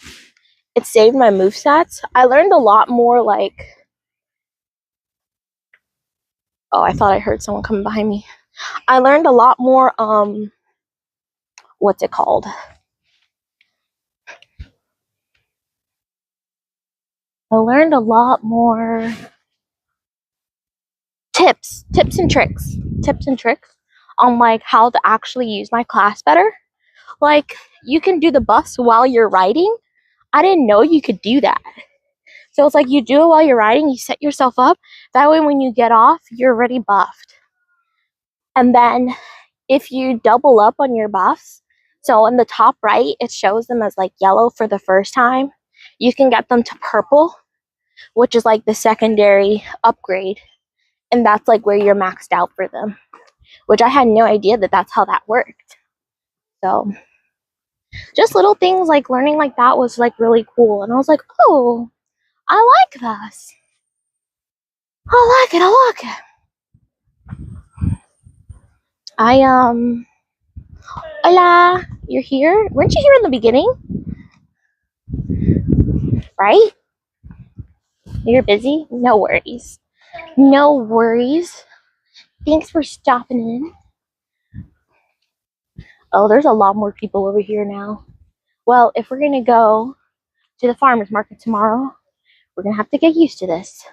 It saved my movesets. I learned a lot more, like... Oh, I thought I heard someone coming behind me. I learned a lot more, what's it called? I learned a lot more tips and tricks on like how to actually use my class better. Like, you can do the buffs while you're riding. I didn't know you could do that. So it's like you do it while you're riding, you set yourself up. That way when you get off, you're already buffed. And then if you double up on your buffs, so in the top right, it shows them as like yellow for the first time. You can get them to purple, which is like the secondary upgrade. And that's like where you're maxed out for them, which I had no idea that that's how that worked. So just little things like learning like that was like really cool. And I was like, oh, I like this. I like it. Hola, you're here? Weren't you here in the beginning? Right? You're busy? No worries. No worries. Thanks for stopping in. Oh, there's a lot more people over here now. Well, if we're gonna go to the farmer's market tomorrow, we're gonna have to get used to this.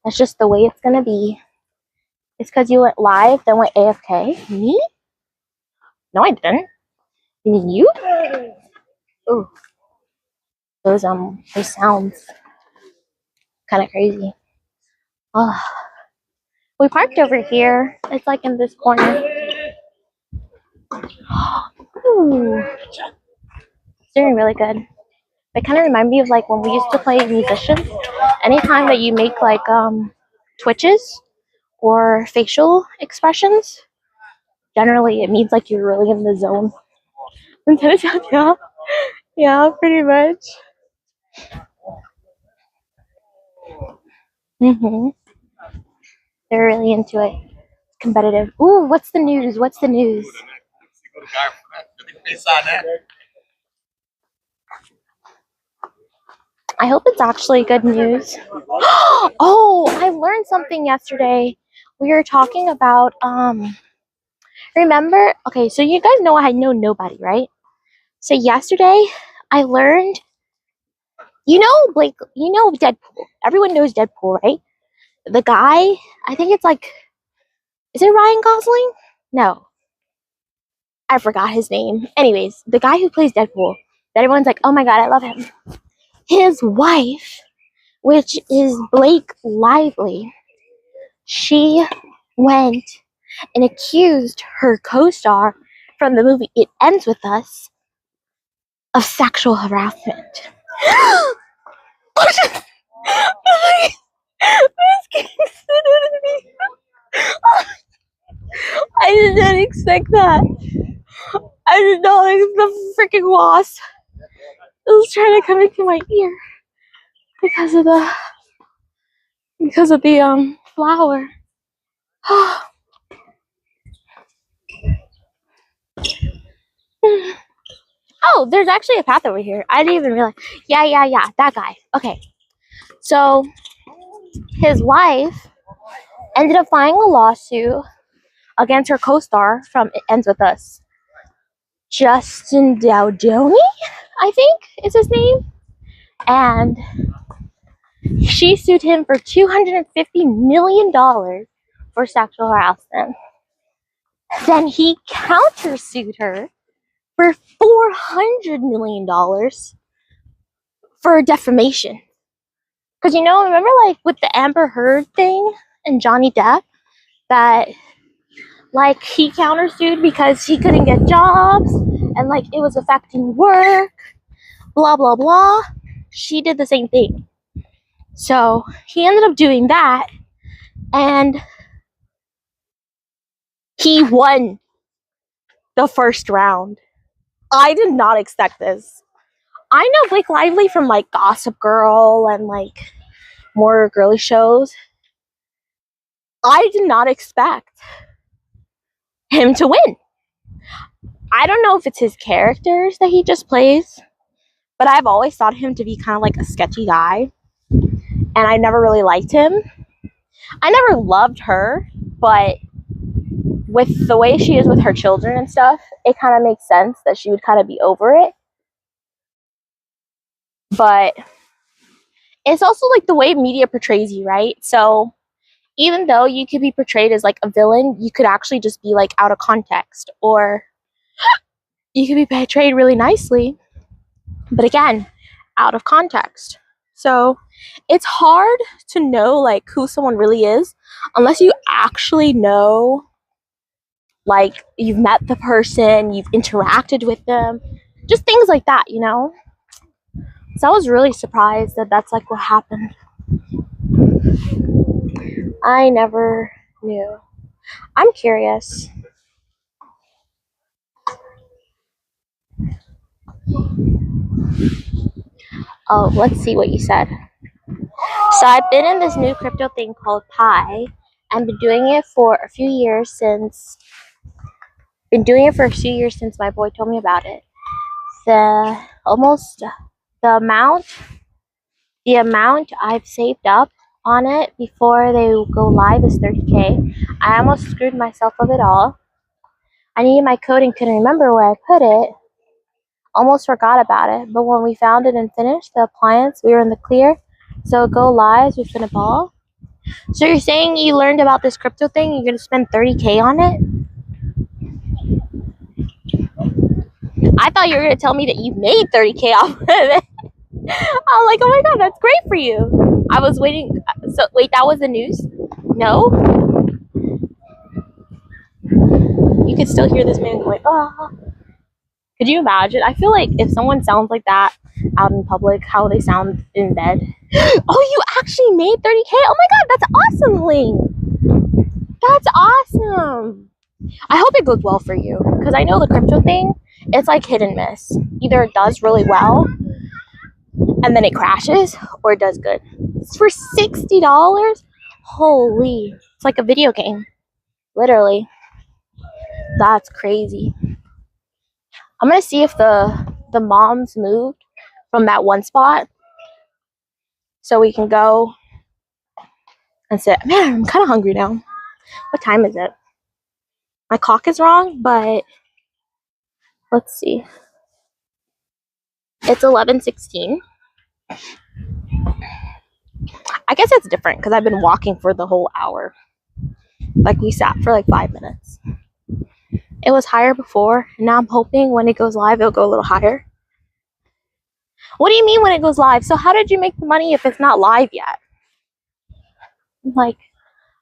That's just the way it's gonna be. It's because you went live, then went AFK. Me? No, I didn't. You? Ooh, those sounds kind of crazy. Oh, we parked over here. It's like in this corner. Ooh, it's doing really good. They kind of remind me of like when we used to play musicians. Anytime that you make like twitches or facial expressions, generally it means like you're really in the zone. Yeah, yeah, pretty much. They're really into it. It's competitive. Ooh, what's the news? What's the news? I hope it's actually good news. Oh, I learned something yesterday. We were talking about remember, okay, so you guys know I know nobody, right? So yesterday I learned, you know Blake, you know Deadpool. Everyone knows Deadpool, right? The guy, I think it's like, is it Ryan Gosling? No, I forgot his name. Anyways, the guy who plays Deadpool, that everyone's like, oh my god, I love him. His wife, which is Blake Lively, she went and accused her co-star from the movie It Ends With Us of sexual harassment. I did not expect that. I did not expect the freaking wasp. It was trying to come into my ear because of the flower. Oh, there's actually a path over here. I didn't even realize. Yeah, that guy. Okay. So his wife ended up filing a lawsuit against her co-star from It Ends With Us. Justin Dowdoni, I think is his name. And she sued him for $250 million for sexual harassment. Then he countersued her for $400 million for defamation. Because remember like with the Amber Heard thing and Johnny Depp, that like he countersued because he couldn't get jobs and like it was affecting work, blah blah blah. She did the same thing. So he ended up doing that and he won the first round. I did not expect this. I know Blake Lively from like Gossip Girl and like more girly shows. I did not expect him to win. I don't know if it's his characters that he just plays, but I've always thought him to be kind of like a sketchy guy, and I never really liked him. I never loved her, but with the way she is with her children and stuff, it kind of makes sense that she would kind of be over it. But it's also like the way media portrays you, right? So even though you could be portrayed as like a villain, you could actually just be like out of context, or you could be portrayed really nicely, but again, out of context. So it's hard to know like who someone really is unless you actually know, like you've met the person, you've interacted with them, just things like that, So I was really surprised that that's like what happened. I never knew. I'm curious. Oh, let's see what you said. So I've been in this new crypto thing called Pi and been doing it for a few years since my boy told me about it. The almost the amount I've saved up on it before they go live is 30K. I almost screwed myself of it all. I needed my code and couldn't remember where I put it. Almost forgot about it, but when we found it and finished the appliance, we were in the clear. So go live, we finna ball. So you're saying you learned about this crypto thing, you're gonna spend 30K on it? I thought you were gonna tell me that you made 30K off of it. I'm like, oh my god, that's great for you. I was waiting. So wait, that was the news? No? You could still hear this man going, oh. Could you imagine? I feel like if someone sounds like that out in public, how they sound in bed. Oh, you actually made 30K? Oh my god, that's awesome, Ling. That's awesome. I hope it goes well for you, because I know the crypto thing, it's like hit and miss. Either it does really well and then it crashes, or it does good. It's for $60? Holy. It's like a video game. Literally. That's crazy. I'm gonna see if the moms moved from that one spot so we can go and sit. Man, I'm kind of hungry now. What time is it? My clock is wrong, but let's see. It's 11:16. I guess it's different because I've been walking for the whole hour. Like we sat for like 5 minutes. It was higher before, and now I'm hoping when it goes live, it'll go a little higher. What do you mean when it goes live? So how did you make the money if it's not live yet? Like,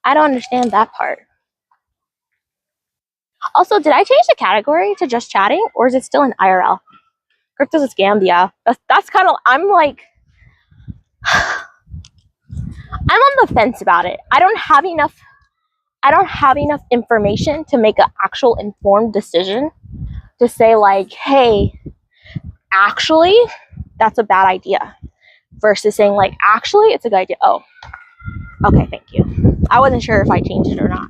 I don't understand that part. Also, did I change the category to just chatting, or is it still in IRL? Crypto's a scam, yeah. That's kind of, I'm like, I'm on the fence about it. I don't have enough information to make an actual informed decision to say like, hey, actually, that's a bad idea. Versus saying like, actually, it's a good idea. Oh, okay, thank you. I wasn't sure if I changed it or not.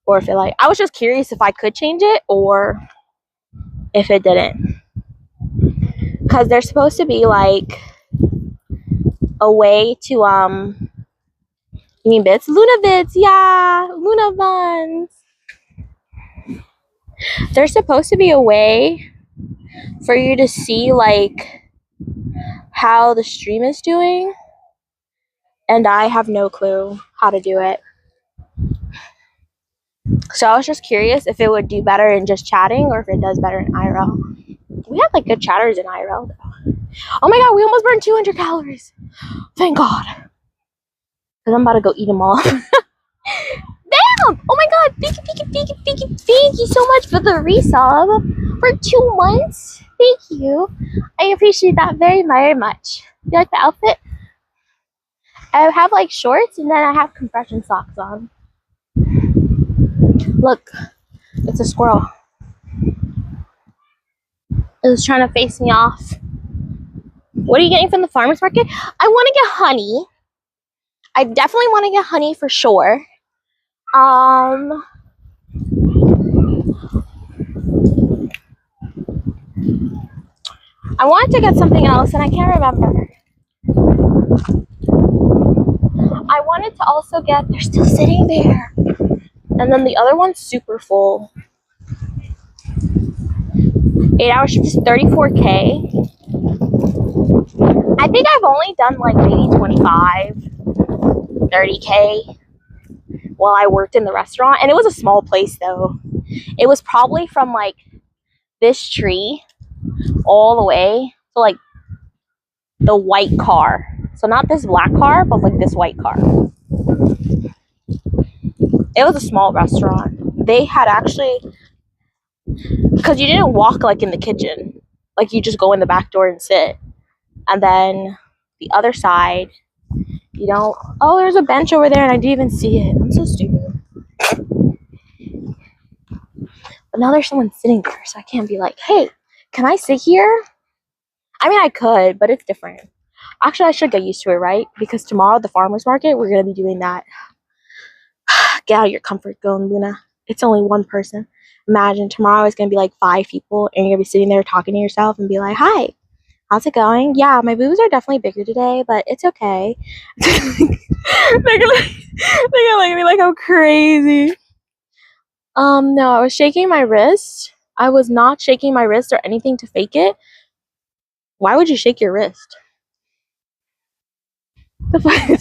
Or if it like, I was just curious if I could change it or if it didn't. Because there's supposed to be like a way to, you mean bits? Luna bits, yeah, Luna buns. There's supposed to be a way for you to see like how the stream is doing, and I have no clue how to do it. So I was just curious if it would do better in just chatting or if it does better in IRL. We have like good chatters in IRL though. Oh my god, we almost burned 200 calories. Thank god. Because I'm about to go eat them all. Damn! Oh my god, thank you so much for the resub for 2 months. Thank you. I appreciate that very, very much. You like the outfit? I have like shorts and then I have compression socks on. Look, it's a squirrel. It was trying to face me off. What are you getting from the farmer's market? I want to get honey. I definitely want to get honey for sure. I wanted to get something else and I can't remember. I wanted to also get, they're still sitting there. And then the other one's super full. 8 hours shift is 34K. I think I've only done like maybe 25, 30K while I worked in the restaurant. And it was a small place though. It was probably from like this tree all the way to like the white car. So not this black car, but like this white car. It was a small restaurant. They had actually, because you didn't walk like in the kitchen. Like you just go in the back door and sit. And then the other side, you know, oh, there's a bench over there and I didn't even see it. I'm so stupid. But now there's someone sitting there, so I can't be like, hey, can I sit here? I mean, I could, but it's different. Actually, I should get used to it, right? Because tomorrow at the farmer's market, we're going to be doing that. Get out of your comfort zone, Luna. It's only one person. Imagine tomorrow is going to be like 5 people, and you're going to be sitting there talking to yourself and be like, hi, how's it going? Yeah, my boobs are definitely bigger today, but it's okay. They're gonna look at me like I'm crazy. No, I was shaking my wrist. I was not shaking my wrist or anything to fake it. Why would you shake your wrist?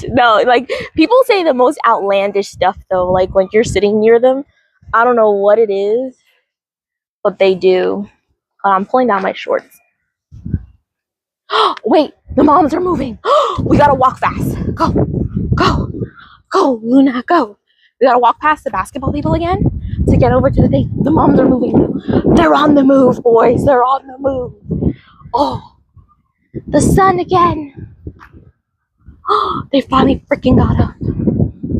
No, like people say the most outlandish stuff though. Like when you're sitting near them, I don't know what it is, but they do. I'm pulling down my shorts. Wait, the moms are moving. We gotta walk fast. Go, go, go, Luna, go. We gotta walk past the basketball people again to get over to the thing. The moms are moving now. They're on the move, boys. They're on the move. Oh, the sun again. Oh, they finally freaking got up.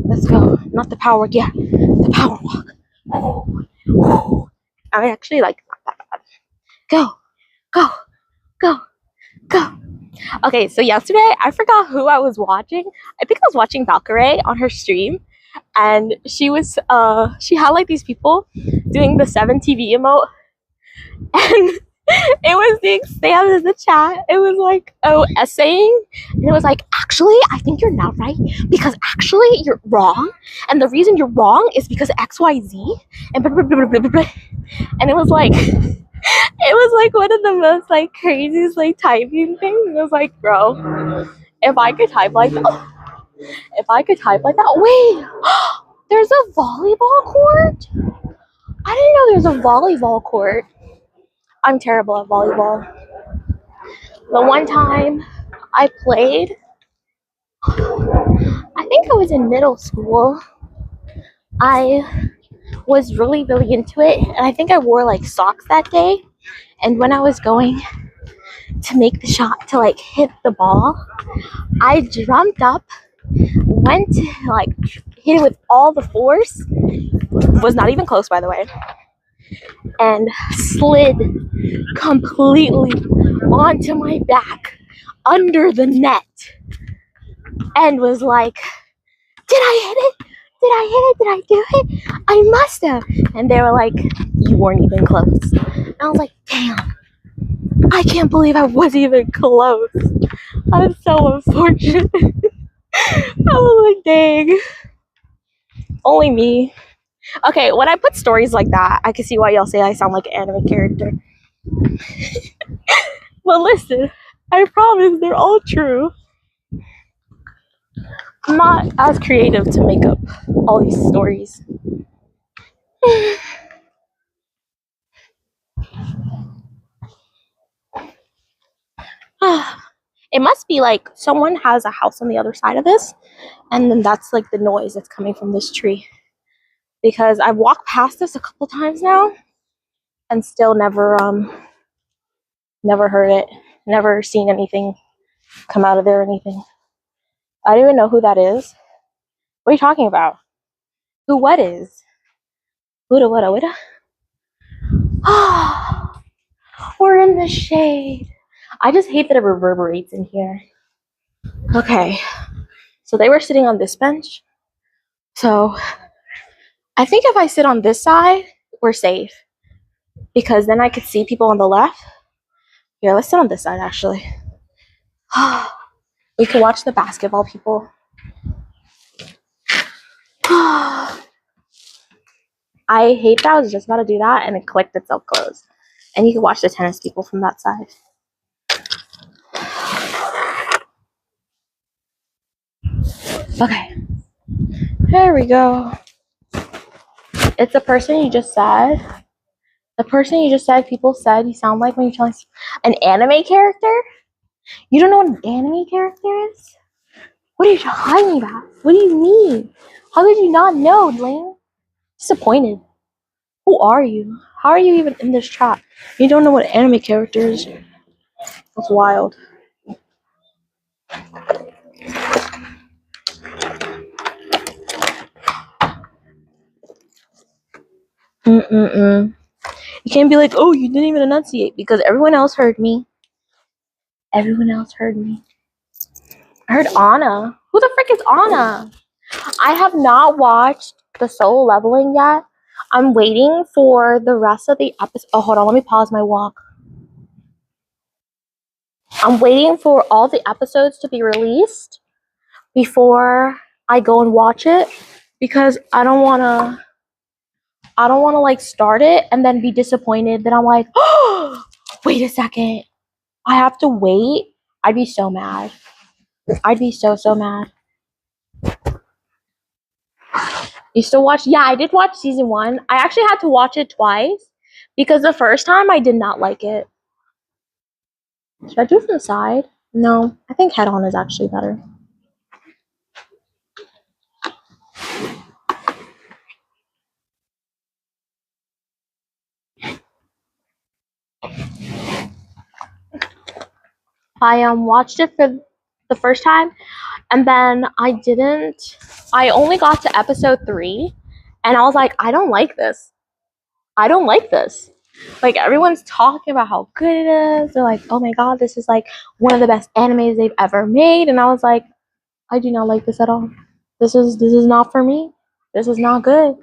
Let's go. Not the power, yeah, the power walk. I actually like not that bad. Go, go, go, go. Okay, so yesterday I forgot who I was watching. I think I was watching Valkyrie on her stream, and she had like these people doing the 7TV emote, and it was the exam in the chat. It was like, oh, essaying. And it was like, actually, I think you're not right because actually you're wrong. And the reason you're wrong is because XYZ. And blah, blah, blah, blah, blah, blah. And it was like, it was like one of the most like craziest like typing things. It was like, bro, if I could type like that, wait, there's a volleyball court? I didn't know there's a volleyball court. I'm terrible at volleyball. The one time I played, I think I was in middle school. I was really, really into it, and I think I wore like socks that day. And when I was going to make the shot to like hit the ball, I jumped up, went to like hit it with all the force, was not even close by the way, and slid completely onto my back under the net and was like, did I hit it? Did I hit it? Did I do it? I must have. And they were like, you weren't even close. And I was like, damn, I can't believe I wasn't even close. I'm so unfortunate. I was like, dang. Only me. Okay, when I put stories like that, I can see why y'all say I sound like an anime character. But listen, I promise they're all true. I'm not as creative to make up all these stories. It must be like someone has a house on the other side of this, and then that's like the noise that's coming from this tree. Because I've walked past this a couple times now and still never heard it, never seen anything come out of there or anything. I don't even know who that is. What are you talking about? Who what is? Whoda whoda whoda? Ah, we're in the shade. I just hate that it reverberates in here. Okay, so they were sitting on this bench. So I think if I sit on this side, we're safe. Because then I could see people on the left. Here, let's sit on this side actually. We can watch the basketball people. I hate that I was just about to do that and it clicked itself closed. And you can watch the tennis people from that side. Okay. There we go. It's the person you just said. The person you just said people said you sound like when you're telling an anime character? You don't know what an anime character is? What are you talking about? What do you mean? How did you not know, Lane? Disappointed. Who are you? How are you even in this chat? You don't know what anime character is. That's wild. You can't be like, oh, you didn't even enunciate because everyone else heard me. Everyone else heard me. I heard Anna. Who the frick is Anna? I have not watched the Solo Leveling yet. I'm waiting for the rest of the episode. Oh, hold on. Let me pause my walk. I'm waiting for all the episodes to be released before I go and watch it because I don't want to like start it and then be disappointed that I'm like, oh, wait a second. I have to wait. I'd be so mad. I'd be so mad. You still watch? Yeah, I did watch season 1. I actually had to watch it twice because the first time I did not like it. Should I do it from the side? No, I think head on is actually better. I watched it for the first time, and then I only got to episode 3, and I was like, I don't like this. I don't like this. Like, everyone's talking about how good it is. They're like, oh my god, this is like one of the best animes they've ever made. And I was like, I do not like this at all. This is not for me. This is not good.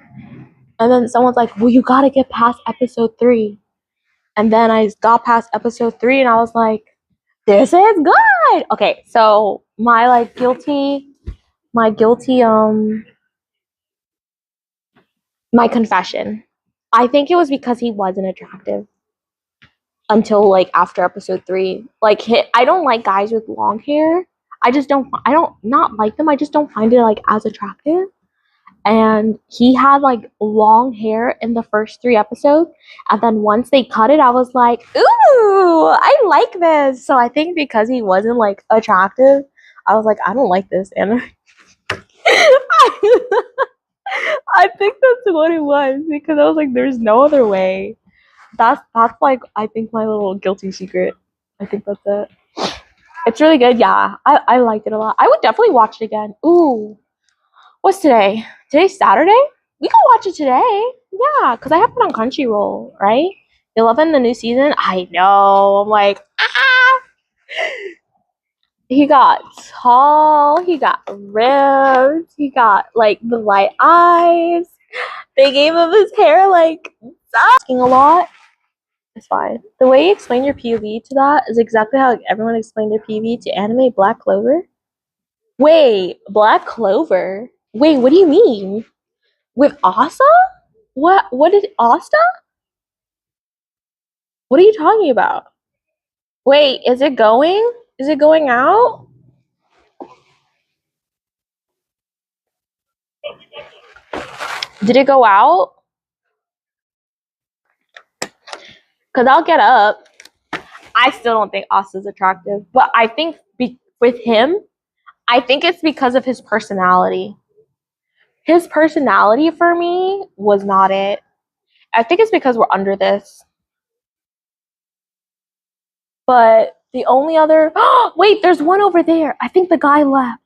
And then someone's like, well, you gotta get past episode 3. And then I got past episode 3 and I was like, this is good. Okay, so my confession. I think it was because he wasn't attractive until like after episode 3. Like, I don't like guys with long hair. I don't not like them. I just don't find it like as attractive. And he had like long hair in the first 3 episodes, and then once they cut it, I was like, ooh, I like this. So I think because he wasn't like attractive, I was like, I don't like this. And I think that's what it was, because I was like, there's no other way. That's like, I think, my little guilty secret. I think that's it. It's really good. Yeah, I liked it a lot. I would definitely watch it again. Ooh, what's today? Today's Saturday? We can watch it today. Yeah, because I have it on Crunchyroll, right? 11, the new season. I know. I'm like, ah. He got tall. He got ripped. He got like the light eyes. They gave him his hair like asking a lot. It's fine. The way you explain your POV to that is exactly how everyone explained their POV to anime Black Clover. Wait, Black Clover? Wait, what do you mean? With Asa? What did Asta? What are you talking about? Wait, is it going? Is it going out? Did it go out? Cause I'll get up. I still don't think Asta's attractive, but I think with him, I think it's because of his personality. His personality for me was not it. I think it's because we're under this. But the only other wait, there's one over there. I think the guy left.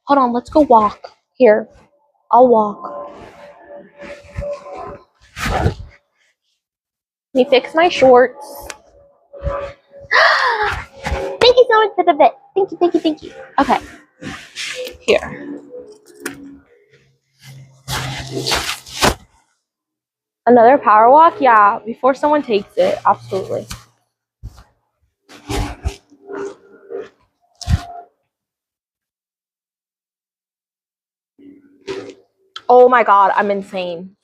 Hold on, let's go walk. Here. I'll walk. Let me fix my shorts. Thank you so much for the bit. Thank you. Okay. Here. Another power walk? Yeah, before someone takes it. Absolutely. Oh my god, I'm insane.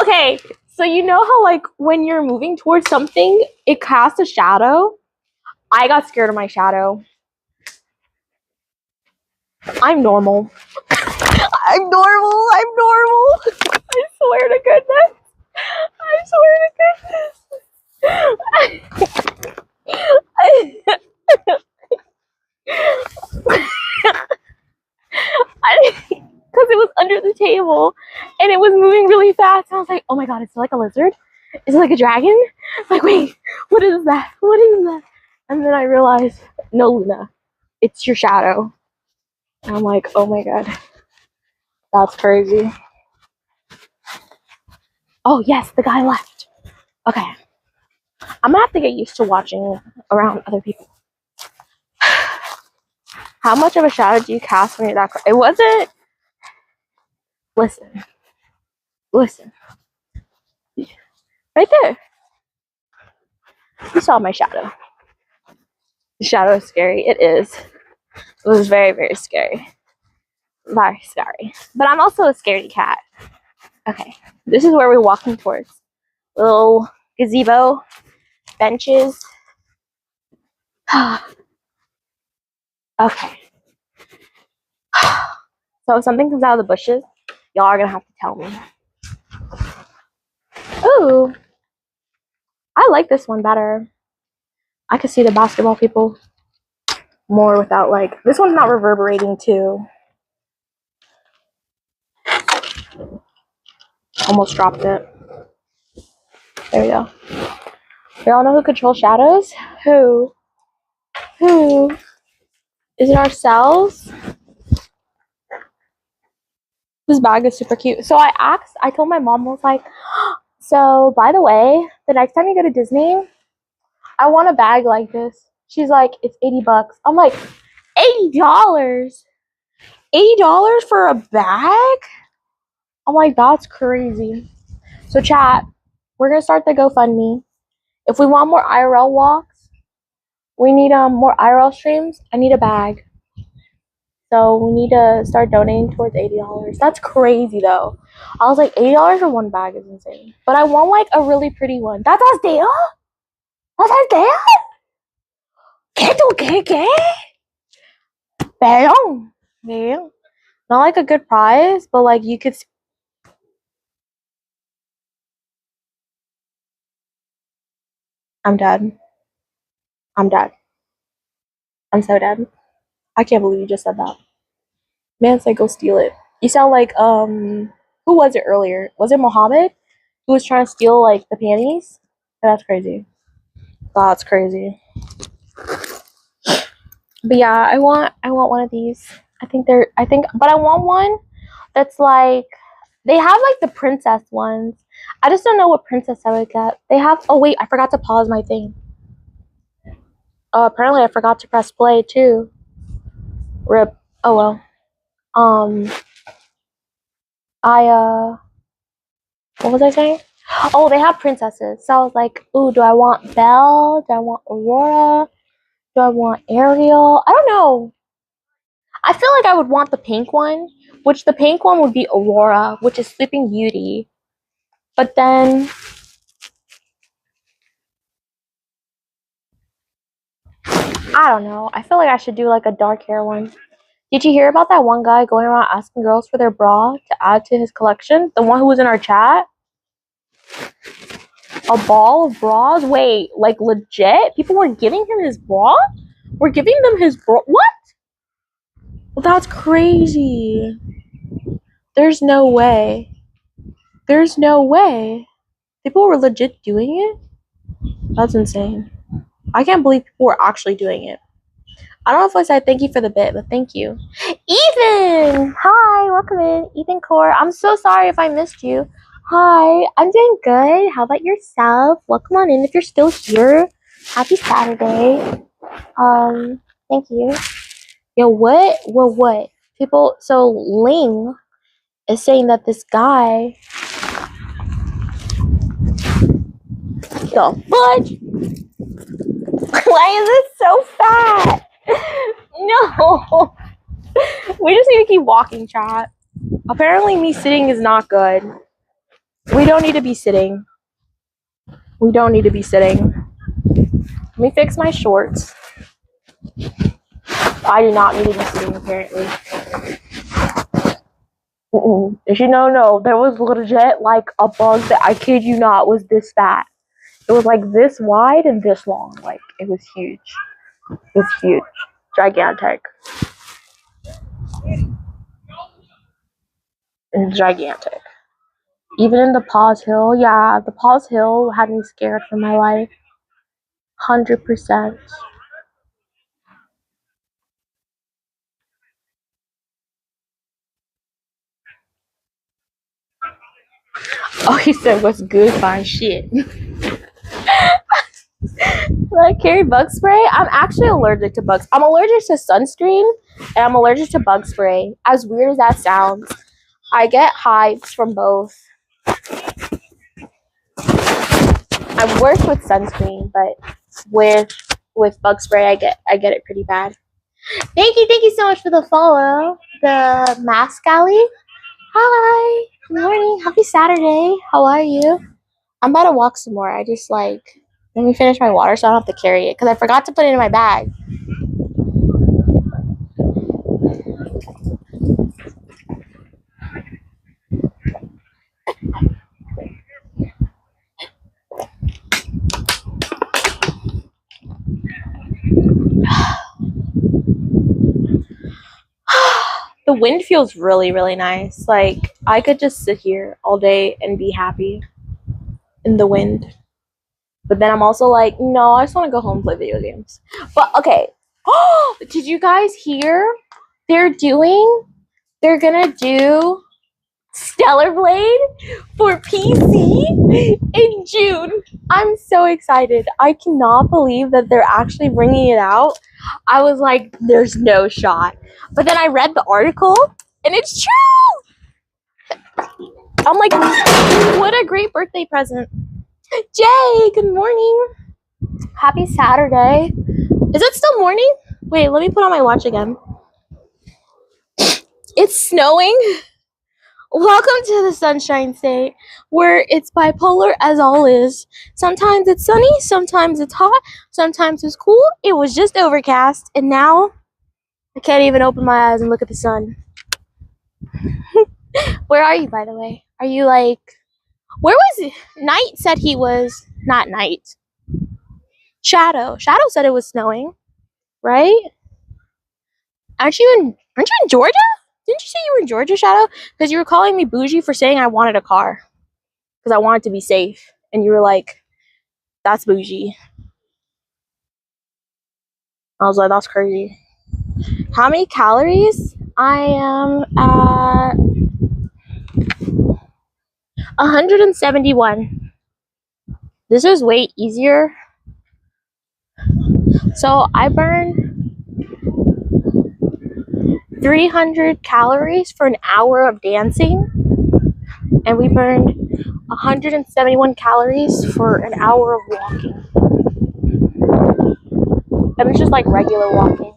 Okay, so you know how like when you're moving towards something, it casts a shadow? I got scared of my shadow. I'm normal. I'm normal. I swear to goodness. Because it was under the table and it was moving really fast. I was like, oh my god, is it like a lizard? Is it like a dragon? Like, wait, what is that? What is that? And then I realized, no, Luna, it's your shadow. And I'm like, oh my god, that's crazy. Oh yes, the guy left. Okay. I'm gonna have to get used to watching around other people. How much of a shadow do you cast when you're that close? It wasn't. Listen. Right there. You saw my shadow. The shadow is scary. It is. It was very, very scary. Very scary. But I'm also a scaredy cat. Okay. This is where we're walking towards. Little gazebo, benches. Okay. So if something comes out of the bushes, y'all are gonna have to tell me. Ooh, I like this one better. I could see the basketball people more without like this one's not reverberating too. Almost dropped it. There we go. Y'all know who controls shadows? Who? Who? Is it ourselves? This bag is super cute. So I told my mom, I was like, so by the way, the next time you go to Disney, I want a bag like this. She's like, it's $80. I'm like, $80? $80 for a bag? I'm like, that's crazy. So chat, we're gonna start the GoFundMe. If we want more IRL walks, we need more IRL streams. I need a bag. So we need to start donating towards $80. That's crazy though. I was like, $80 for one bag is insane. But I want like a really pretty one. That's Asdea? That's Asdea? ¿Qué? Bam. Bam. Not like a good price, but like you could. I'm dead. I'm dead. I'm so dead. I can't believe you just said that. Man said go steal it. You sound like who was it earlier? Was it Mohammed who was trying to steal like the panties? That's crazy. That's crazy. But yeah, I want one of these. But I want one that's like they have like the princess ones. I just don't know what princess I would get. They have oh wait, I forgot to pause my thing. Oh, apparently I forgot to press play too. Rip. Oh well. Um I what was I saying? Oh, they have princesses. So I was like, ooh, do I want Belle? Do I want Aurora? Do I want Ariel? I don't know. I feel like I would want the pink one, which the pink one would be Aurora, which is Sleeping Beauty. But then I don't know. I feel like I should do like a dark hair one. Did you hear about that one guy going around asking girls for their bra to add to his collection? The one who was in our chat? A ball of bras? Wait, like legit? People were giving him his bra? We're giving them his bra? What? Well, that's crazy. There's no way. There's no way. People were legit doing it? That's insane. I can't believe people were actually doing it. I don't know if I said thank you for the bit, but thank you. Ethan! Hi, welcome in. Ethan Core. I'm so sorry if I missed you. Hi, I'm doing good. How about yourself? Welcome on in if you're still here. Happy Saturday. Thank you. Yo, what? What? People, so Ling is saying that this guy. The fudge? Why is it so fat? No. We just need to keep walking, chat. Apparently, me sitting is not good. We don't need to be sitting. We don't need to be sitting. Let me fix my shorts. I do not need to be sitting, apparently. If you know, no, there was legit like a bug that I kid you not was this fat. It was like this wide and this long. Like it was huge. It was huge. Gigantic. Gigantic. Even in the Paws Hill, yeah, the Paws Hill had me scared for my life. 100%. Oh, he said, what's good, fine shit. Like, carry bug spray? I'm actually allergic to bugs. I'm allergic to sunscreen, and I'm allergic to bug spray. As weird as that sounds, I get hives from both. I'm worse with sunscreen, but with bug spray, I get it pretty bad. Thank you so much for the follow. The Mask Alley. Hi. Good morning. Happy Saturday. How are you? I'm about to walk some more. I just like let me finish my water so I don't have to carry it because I forgot to put it in my bag. wind feels really, really nice. Like, I could just sit here all day and be happy in the wind. But then I'm also like, no, I just want to go home and play video games. But okay. Oh, did you guys hear? They're gonna do Stellar Blade for PC in June. I'm so excited. I cannot believe that they're actually bringing it out. I was like, there's no shot. But then I read the article and it's true. I'm like, what a great birthday present. Jay, good morning. Happy Saturday. Is it still morning? Wait, let me put on my watch again. It's snowing. Welcome to the Sunshine State, where it's bipolar as all is. Sometimes it's sunny, sometimes it's hot, sometimes it's cool. It was just overcast, and now I can't even open my eyes and look at the sun. Where are you, by the way? Are you like... Where was it? Knight said he was... Not Knight. Shadow. Shadow said it was snowing, right? Aren't you in Georgia? Didn't you say you were in Georgia, Shadow? Because you were calling me bougie for saying I wanted a car. Because I wanted to be safe. And you were like, that's bougie. I was like, that's crazy. How many calories? I am at 171. This is way easier. So I burn 300 calories for an hour of dancing. And we burned 171 calories for an hour of walking. And it's just like regular walking.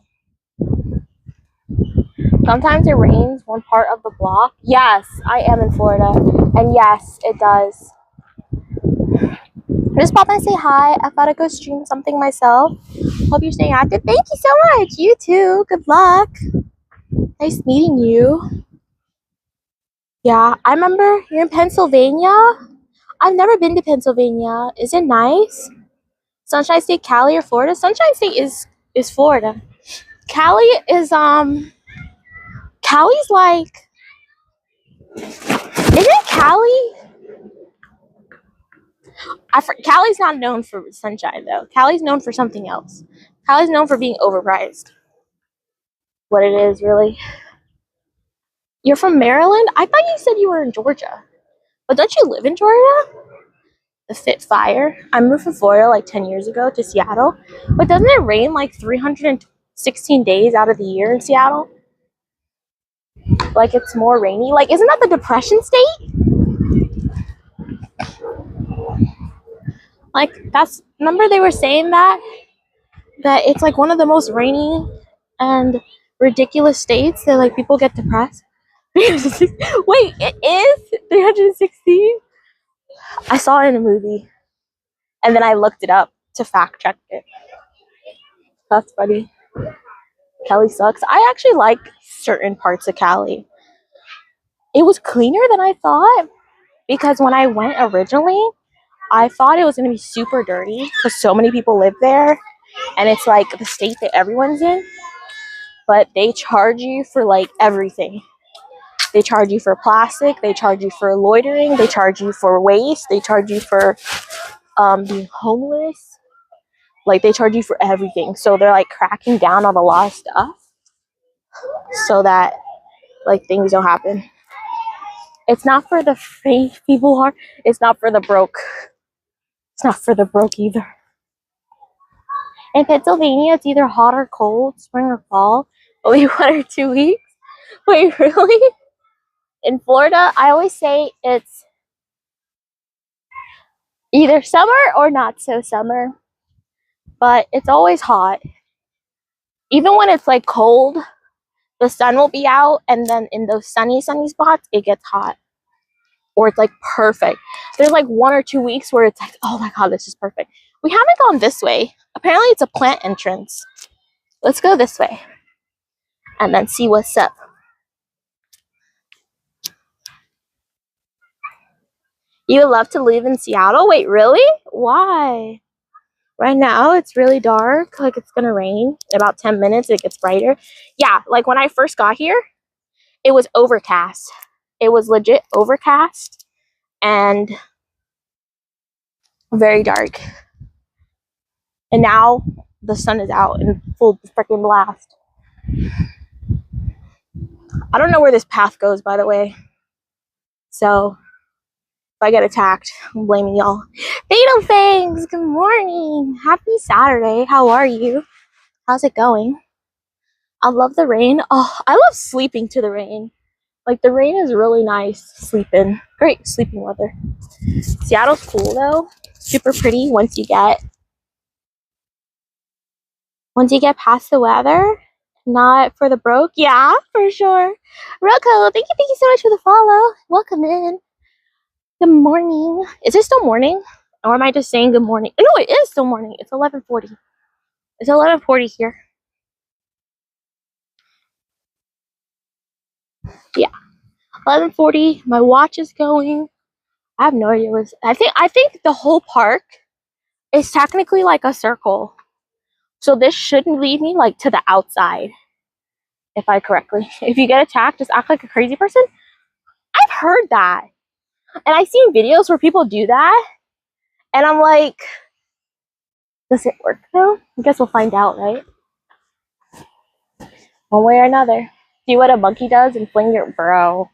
Sometimes it rains one part of the block. Yes, I am in Florida. And yes, it does. Just pop and say hi. I thought I'd go stream something myself. Hope you're staying active. Thank you so much. You too. Good luck. Nice meeting you. Yeah, I remember you're in Pennsylvania. I've never been to Pennsylvania. Is it nice? Sunshine State, Cali, or Florida? Sunshine State is Florida. Cali is Cali's like, isn't Cali? Cali's not known for sunshine though. Cali's known for something else. Cali's known for being overpriced. What it is, really. You're from Maryland? I thought you said you were in Georgia. But don't you live in Georgia? The Fit Fire. I moved from Florida like 10 years ago to Seattle. But doesn't it rain like 316 days out of the year in Seattle? Like it's more rainy. Like, isn't that the Depression state? Like, remember they were saying that it's like one of the most rainy and ridiculous states that like people get depressed. Wait, it is 316? I saw it in a movie and then I looked it up to fact check it. That's funny. Cali sucks. I actually like certain parts of Cali. It was cleaner than I thought because when I went originally, I thought it was going to be super dirty because so many people live there and it's like the state that everyone's in. But they charge you for like everything. They charge you for plastic. They charge you for loitering. They charge you for waste. They charge you for being homeless. Like they charge you for everything. So they're like cracking down on a lot of stuff so that like things don't happen. It's not for the faith people are. It's not for the broke. It's not for the broke either. In Pennsylvania, it's either hot or cold, spring or fall. Only 1 or 2 weeks. Wait, really? In Florida, I always say it's either summer or not so summer. But it's always hot. Even when it's like cold, the sun will be out, and then in those sunny spots, it gets hot. Or it's like perfect. There's like 1 or 2 weeks where it's like, oh my god, this is perfect. We haven't gone this way. Apparently it's a plant entrance. Let's go this way. And then see what's up. You would love to live in Seattle? Wait, really? Why? Right now it's really dark, like it's gonna rain. In about 10 minutes it gets brighter. Yeah, like when I first got here, it was overcast. It was legit overcast and very dark. And now the sun is out in full freaking blast. I don't know where this path goes, by the way. So if I get attacked, I'm blaming y'all. Fatal Fangs, good morning. Happy Saturday. How are you? How's it going? I love the rain. Oh, I love sleeping to the rain. Like, the rain is really nice sleeping. Great sleeping weather. Seattle's cool though. Super pretty once you get past the weather. Not for the broke. Yeah, for sure. Rocco, thank you so much for the follow. Welcome in. Good morning. Is it still morning? Or am I just saying good morning? No, it is still morning. It's 11:40. It's 11:40 here. Yeah. 11:40. My watch is going. I have no idea what's. I think the whole park is technically like a circle. So this shouldn't lead me like to the outside. If you get attacked, just act like a crazy person. I've heard that. And I've seen videos where people do that. And I'm like, does it work though? I guess we'll find out, right? One way or another. Do what a monkey does and fling your bro.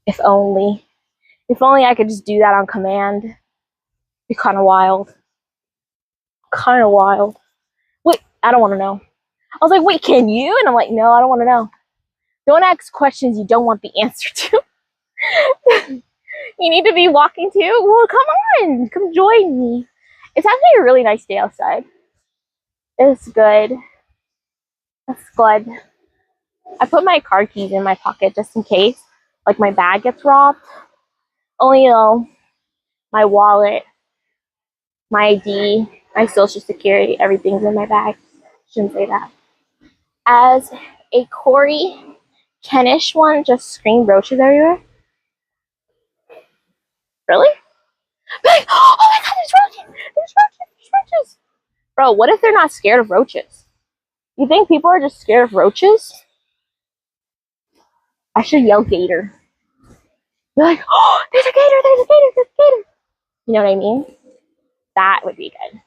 If only. If only I could just do that on command. Be kind of wild. Wait, I don't want to know. I was like, wait, can you? And I'm like, no, I don't want to know. Don't ask questions you don't want the answer to. You need to be walking too? Well, come on. Come join me. It's actually a really nice day outside. It's good. That's good. I put my car keys in my pocket just in case. Like, my bag gets robbed. Only, my wallet, my ID, my social security, everything's in my bag. Shouldn't say that. As a Corey Kenish one just screamed roaches everywhere. Really? Like, oh my god, there's roaches. Bro, what if they're not scared of roaches? You think people are just scared of roaches? I should yell gator. They're like, oh, there's a gator. You know what I mean? That would be good.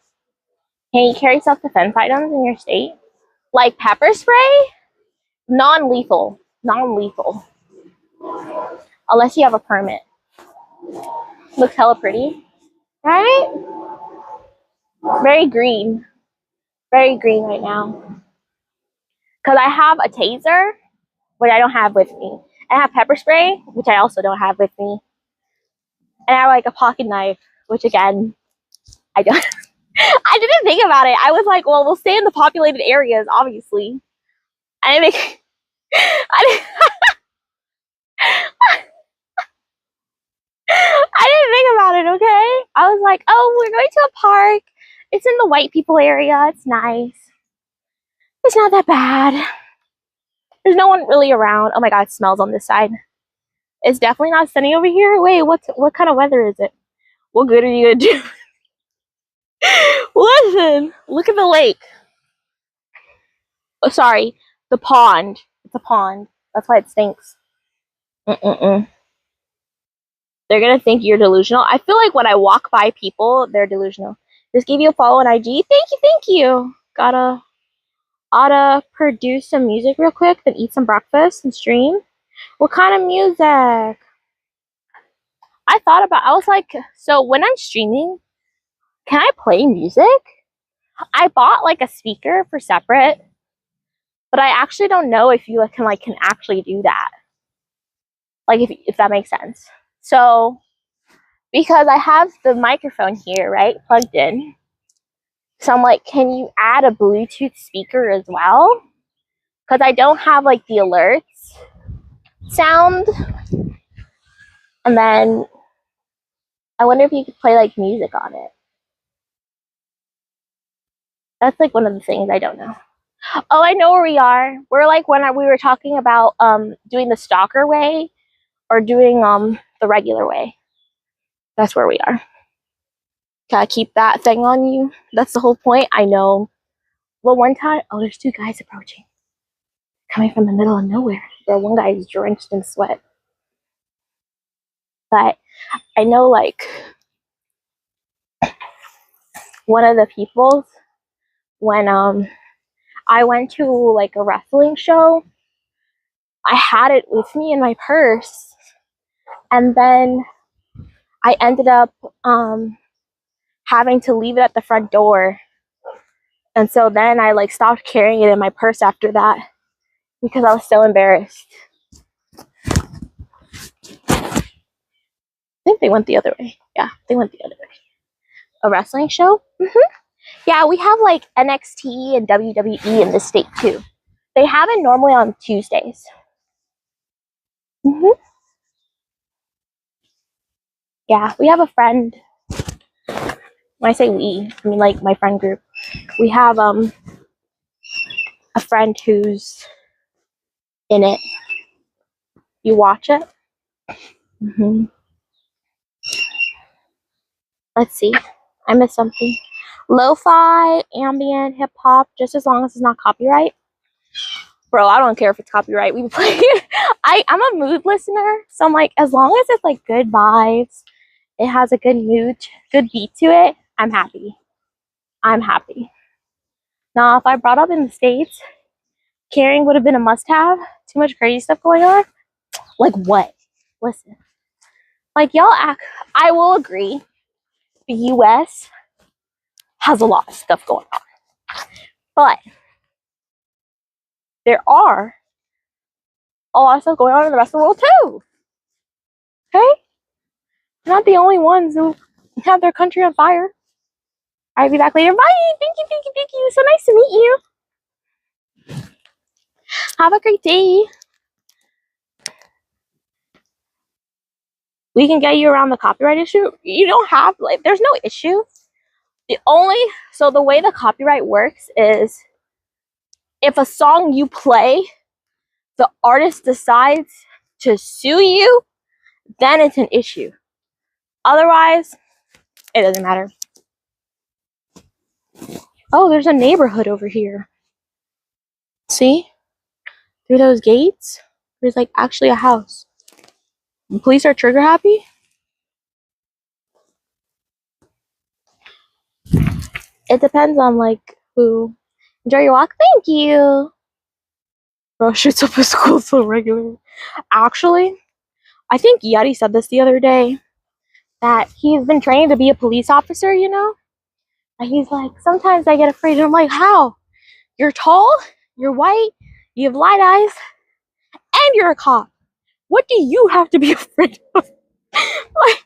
Can you carry self-defense items in your state? Like pepper spray? Non-lethal. Unless you have a permit. Looks hella pretty. Right? Very green. Very green right now. Because I have a taser, which I don't have with me. And I have pepper spray, which I also don't have with me. And I have like a pocket knife, which again, I don't. I didn't think about it. I was like, well, we'll stay in the populated areas, obviously. I didn't make. I didn't think about it. Okay, I was like, oh, we're going to a park. It's in the white people area. It's nice. It's not that bad. There's no one really around. Oh my god, it smells on this side. It's definitely not sunny over here. Wait, what kind of weather is it? What good are you gonna do? Listen, look at the lake. Oh, sorry, the pond. It's a pond. That's why it stinks. They're gonna think you're delusional. I feel like when I walk by people, they're delusional. Just gave you a follow on IG. Thank you. Oughta produce some music real quick, then eat some breakfast and stream. What kind of music? I was like, so when I'm streaming, can I play music? I bought like a speaker for separate, but I actually don't know if you can actually do that. Like, if that makes sense. So, because I have the microphone here, right, plugged in. So I'm like, can you add a Bluetooth speaker as well? Because I don't have like the alerts sound. And then I wonder if you could play like music on it. That's like one of the things I don't know. Oh, I know where we are. We're like when we were talking about doing the stalker way or doing the regular way. That's where we are. Gotta keep that thing on you. That's the whole point. I know. Well, one time, oh, there's two guys approaching. coming from the middle of nowhere. Where one guy is drenched in sweat. But I know, like, one of the people, when I went to like a wrestling show, I had it with me in my purse, and then I ended up having to leave it at the front door. And so then I like stopped carrying it in my purse after that because I was so embarrassed. I think they went the other way. Yeah, they went the other way. A wrestling show? Yeah, we have like NXT and WWE in the state too. They have it normally on Tuesdays. Yeah, we have a friend. When I say we, I mean like my friend group. We have a friend who's in it. You watch it? Let's see. I missed something. Lo-fi, ambient, hip hop, just as long as it's not copyright. Bro, I don't care if it's copyright. We play it. I'm a mood listener, so I'm like, as long as it's like good vibes, it has a good mood, good beat to it, I'm happy. I'm happy. Now, if I brought up in the States, carrying would have been a must-have. Too much crazy stuff going on. Like what? Listen. Like y'all act, I will agree, the US has a lot of stuff going on. But there are a lot of stuff going on in the rest of the world too. Okay? We're not the only ones who have their country on fire. I'll be back later. Bye. Thank you, thank you, thank you. So nice to meet you. Have a great day. We can get you around the copyright issue. You don't have, like, there's no issue. So the way the copyright works is if a song you play, the artist decides to sue you, then it's an issue. Otherwise, it doesn't matter. Oh, there's a neighborhood over here. See? Through those gates, there's like actually a house. The police are trigger happy. It depends on like who. Enjoy your walk. Thank you. Bro shoots up his school so regularly. Actually, I think Yeti said this the other day, that he's been trained to be a police officer, you know? And he's like, sometimes I get afraid. And I'm like, how? You're tall, you're white, you have light eyes, and you're a cop. What do you have to be afraid of? Like,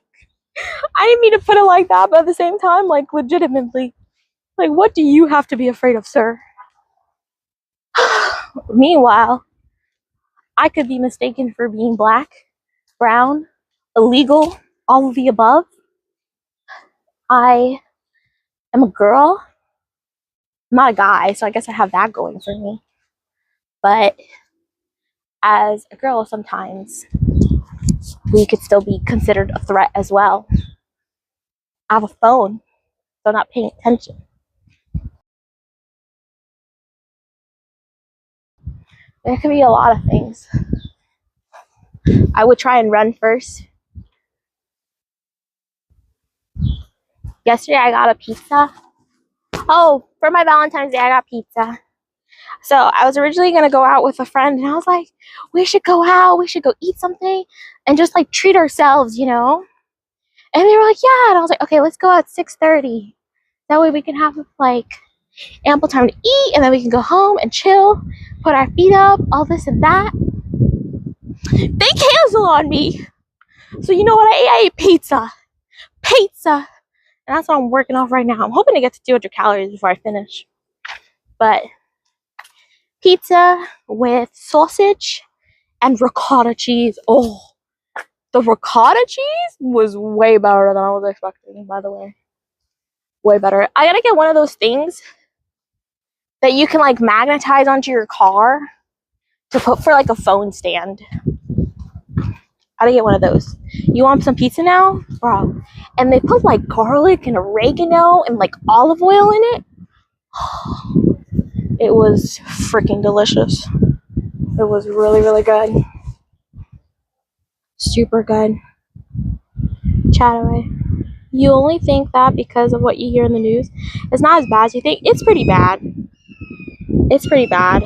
I didn't mean to put it like that, but at the same time, like, legitimately. Like, what do you have to be afraid of, sir? Meanwhile, I could be mistaken for being black, brown, illegal, all of the above. I am a girl. I'm not a guy, so I guess I have that going for me. But as a girl, sometimes we could still be considered a threat as well. I have a phone, so I'm not paying attention. There could be a lot of things. I would try and run first. Yesterday I got a pizza. Oh, for my Valentine's Day I got pizza. So I was originally going to go out with a friend, and I was like, we should go out, we should go eat something and just like treat ourselves, you know? And they were like, yeah. And I was like, okay, let's go out at 6:30. That way we can have like ample time to eat, and then we can go home and chill, put our feet up, all this and that. They cancel on me. So you know what I ate? Pizza. Pizza. And that's what I'm working off right now. I'm hoping to get to 200 calories before I finish. But pizza with sausage and ricotta cheese. Oh, the ricotta cheese was way better than I was expecting, by the way. Way better. I gotta get one of those things that you can like magnetize onto your car to put for like a phone stand. I gotta get one of those. You want some pizza now? Bro. And they put like garlic and oregano and like olive oil in it. It was freaking delicious. It was really, really good. Super good. Chat away. You only think that because of what you hear in the news. It's not as bad as you think. It's pretty bad. It's pretty bad.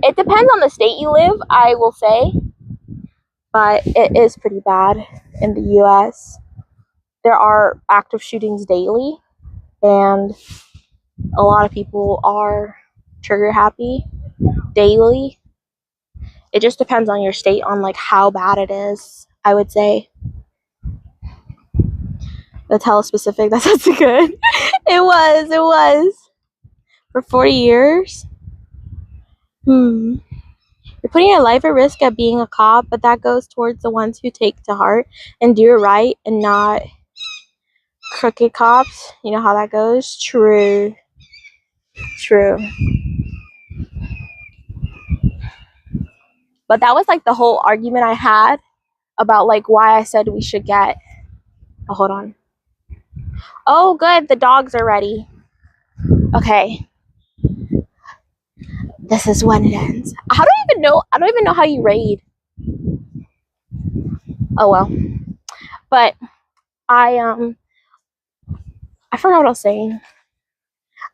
It depends on the state you live, I will say. But it is pretty bad in the US. There are active shootings daily, and a lot of people are trigger happy daily. It just depends on your state on like how bad it is, I would say. The telespecific, that sounds good. It was. For 40 years? You're putting your life at risk at being a cop, but that goes towards the ones who take to heart and do it right and not crooked cops. You know how that goes? True. But that was like the whole argument I had about like why I said we should get. Oh, hold on. Oh, good. The dogs are ready. Okay. This is when it ends. I don't even know how you raid. Oh well. But I forgot what I was saying.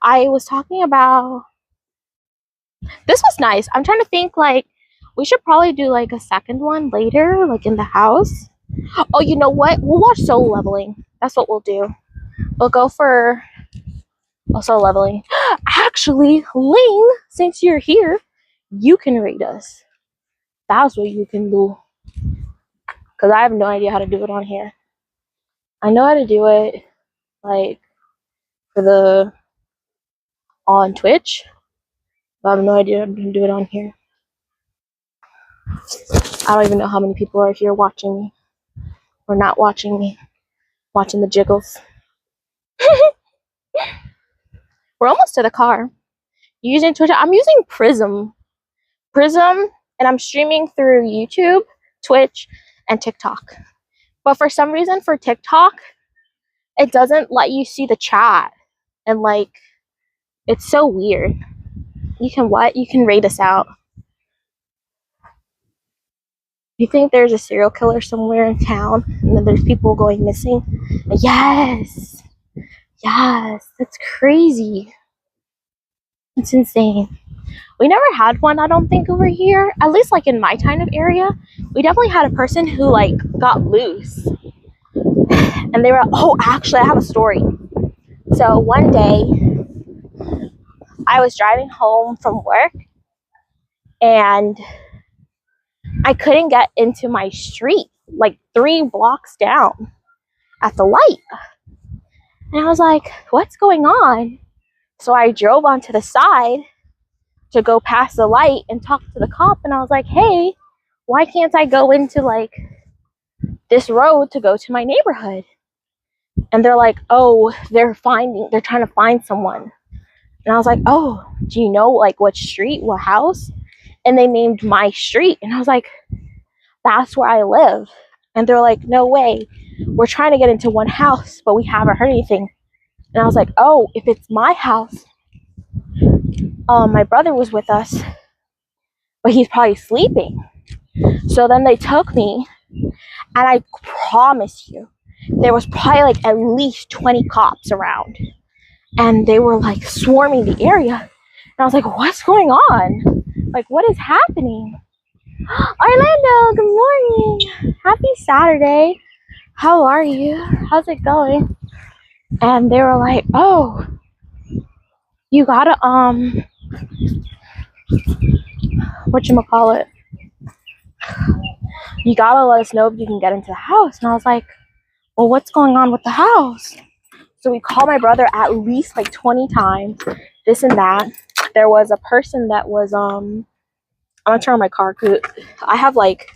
I was talking about, this was nice. I'm trying to think, like, we should probably do like a second one later, like in the house. Oh, you know what? We'll watch Soul Leveling. That's what we'll do. We'll go for Soul Leveling. Actually, Ling, since you're here, you can rate us. That's what you can do. Because I have no idea how to do it on here. I know how to do it, like, on Twitch, but I have no idea how to do it on here. I don't even know how many people are here watching me. Or not watching me. Watching the jiggles. We're almost to the car. You're using Twitch? I'm using Prism. And I'm streaming through YouTube, Twitch, and TikTok. But for some reason, for TikTok, it doesn't let you see the chat. And, like, it's so weird. You can what? You can rate us out. You think there's a serial killer somewhere in town, and then there's people going missing? Yes! Yes! That's crazy. It's insane. We never had one, I don't think, over here. At least, like, in my kind of area. We definitely had a person who, like, got loose. And they were, oh, actually, I have a story. So, one day, I was driving home from work, and I couldn't get into my street, like 3 blocks down at the light. And I was like, what's going on? So I drove onto the side to go past the light and talk to the cop. And I was like, hey, why can't I go into like this road to go to my neighborhood? And they're like, oh, they're trying to find someone. And I was like, oh, do you know like what street, what house? And they named my street. And I was like, that's where I live. And they're like, no way. We're trying to get into one house, but we haven't heard anything. And I was like, oh, if it's my house, my brother was with us, but he's probably sleeping. So then they took me, and I promise you, there was probably like at least 20 cops around. And they were like swarming the area. And I was like, what's going on? Like, what is happening? Orlando, good morning. Happy Saturday. How are you? How's it going? And they were like, oh, you gotta, whatchamacallit? You gotta let us know if you can get into the house. And I was like, well, what's going on with the house? So we called my brother at least like 20 times, this and that. There was a person that was, I'm gonna turn on my car because I have like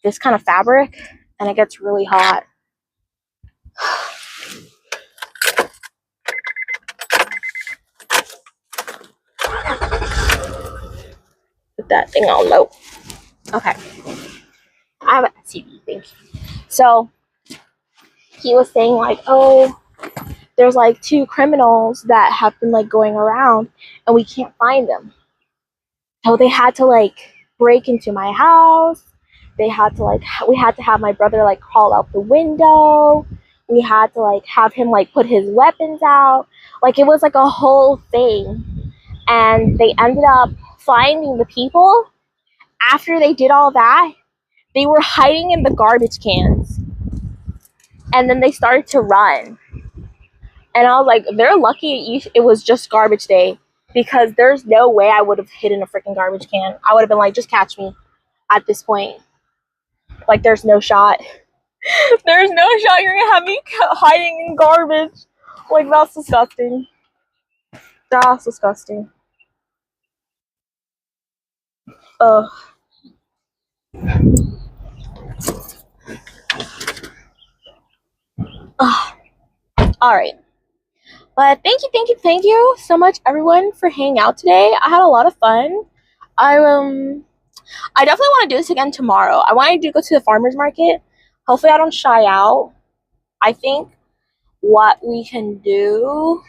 this kind of fabric and it gets really hot. Put that thing on low. Okay. I have a TV, thank you. So he was saying like, oh, there's like 2 criminals that have been like going around and we can't find them. So they had to like break into my house. They had to like we had to have my brother like crawl out the window. We had to like have him like put his weapons out. Like it was like a whole thing. And they ended up finding the people. After they did all that, they were hiding in the garbage cans. And then they started to run. And I was like, they're lucky it was just garbage day, because there's no way I would have hidden a freaking garbage can. I would have been like, just catch me at this point. Like, there's no shot. There's no shot you're gonna have me hiding in garbage. Like, that's disgusting. That's disgusting. Ugh. Ugh. All right. But thank you so much, everyone, for hanging out today. I had a lot of fun. I definitely want to do this again tomorrow. I wanted to go to the farmers market. Hopefully, I don't shy out. I think what we can do,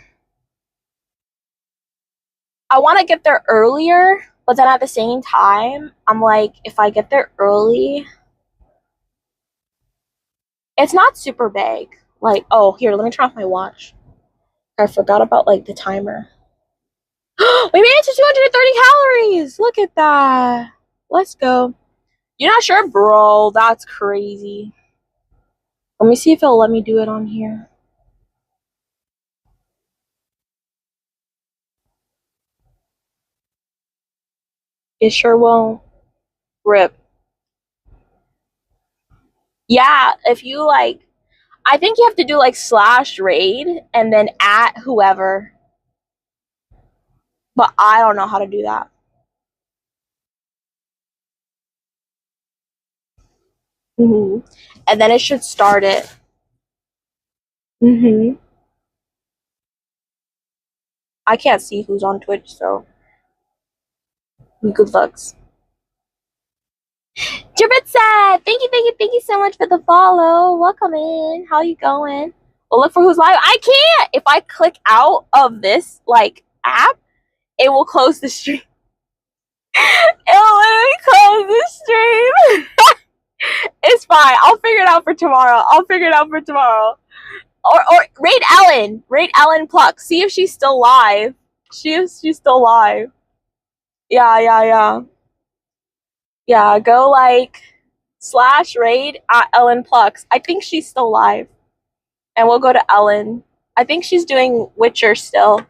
I want to get there earlier, but then at the same time, I'm like, if I get there early, it's not super big. Like, oh, here, let me turn off my watch. I forgot about like the timer. We made it to 230 calories. Look at that. Let's go. You're not sure, bro? That's crazy. Let me see if it'll let me do it on here. It sure won't. Rip. Yeah, if you like, I think you have to do like /raid and then at whoever. But I don't know how to do that. And then it should start it. I can't see who's on Twitch, so good lucks. Jabitsa, thank you so much for the follow. Welcome in. How you going? Well, look for who's live. I can't. If I click out of this like app, it will close the stream. It'll literally close the stream. It's fine. I'll figure it out for tomorrow. Or raid Ellen. Raid Ellen Pluck. See if she's still live. She's still live. Yeah. Yeah, go like /raid at Ellen Plucks. I think she's still live. And we'll go to Ellen. I think she's doing Witcher still.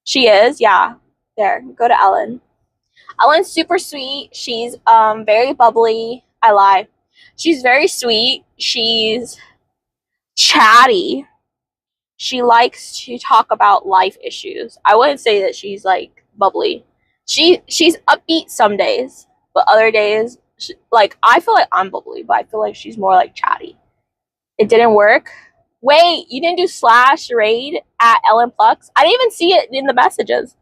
She is, yeah. There, go to Ellen. Ellen's super sweet. She's very bubbly. I lie. She's very sweet. She's chatty. She likes to talk about life issues. I wouldn't say that she's like bubbly. She's upbeat some days, but other days, like I feel like I'm bubbly, but I feel like she's more like chatty. It didn't work. Wait, you didn't do /raid at Ellen Plucks? I didn't even see it in the messages.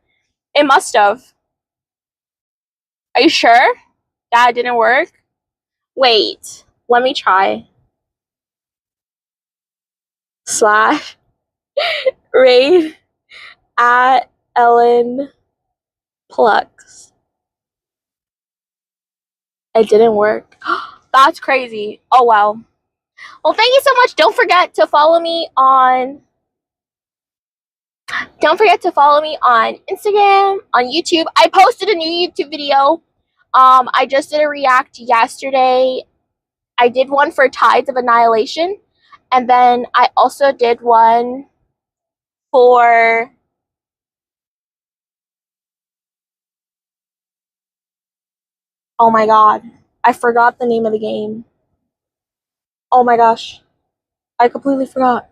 It must have. Are you sure that didn't work? Wait, let me try. /raid at Ellen Plucks. It didn't work. That's crazy. Oh, wow. Well, thank you so much. Don't forget to follow me on Instagram, on YouTube. I posted a new YouTube video. I just did a react yesterday. I did one for Tides of Annihilation, and then I also did one for oh my god, I forgot the name of the game. Oh my gosh, I completely forgot.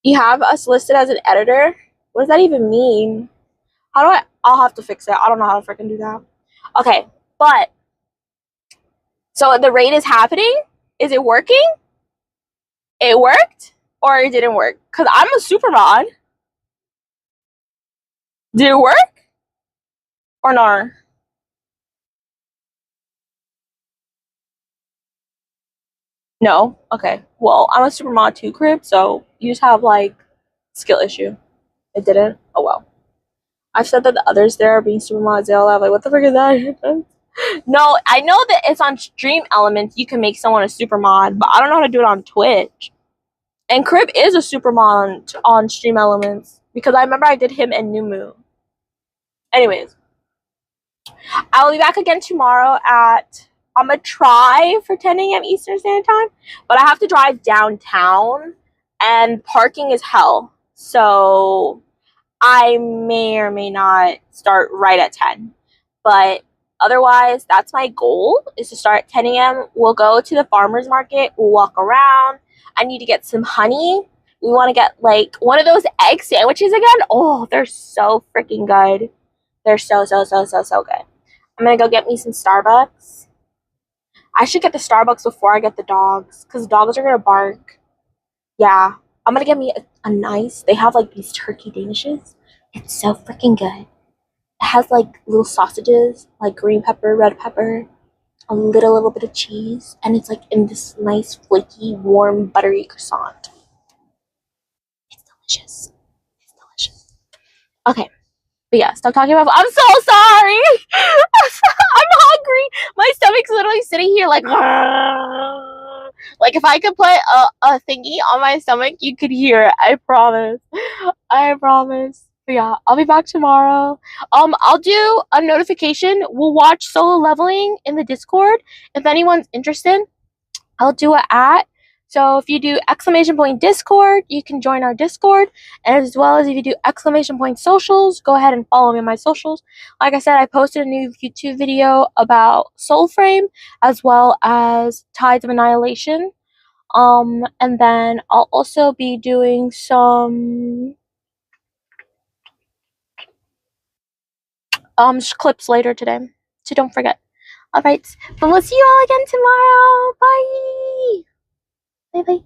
You have us listed as an editor? What does that even mean? How do I'll have to fix it. I don't know how to freaking do that. Okay, but so the raid is happening? Is it working? It worked? Or it didn't work? Because I'm a super mod. Did it work? Or no? No? Okay. Well, I'm a super mod too, Crib, so you just have like skill issue. It didn't? Oh well. I've said that the others there are being super mods. They all have like, what the frick is that? No, I know that it's on Stream Elements. You can make someone a super mod, but I don't know how to do it on Twitch. And Crib is a super mod on Stream Elements because I remember I did him and Numu. Anyways, I will be back again tomorrow at, I'm gonna try for 10 a.m. Eastern Standard Time, but I have to drive downtown and parking is hell. So I may or may not start right at 10. But otherwise, that's my goal, is to start at 10 a.m. We'll go to the farmer's market. We'll walk around. I need to get some honey. We want to get like one of those egg sandwiches again. Oh, they're so freaking good. They're so good. I'm going to go get me some Starbucks. I should get the Starbucks before I get the dogs because dogs are going to bark. Yeah. I'm going to get me a nice, they have like these turkey danishes. It's so freaking good. It has like little sausages, like green pepper, red pepper, a little bit of cheese, and it's like in this nice, flaky, warm, buttery croissant. It's delicious. It's delicious. Okay. But yeah, stop talking about. I'm so sorry. I'm hungry. My stomach's literally sitting here like. Like if I could put a thingy on my stomach, you could hear it. I promise. I promise. But yeah, I'll be back tomorrow. I'll do a notification. We'll watch Solo Leveling in the Discord if anyone's interested. I'll do it at. So if you do !Discord, you can join our Discord. And as well as if you do !Socials, go ahead and follow me on my socials. Like I said, I posted a new YouTube video about Soulframe as well as Tides of Annihilation. And then I'll also be doing some clips later today. So don't forget. Alright, but we'll see you all again tomorrow. Bye! Bye bye.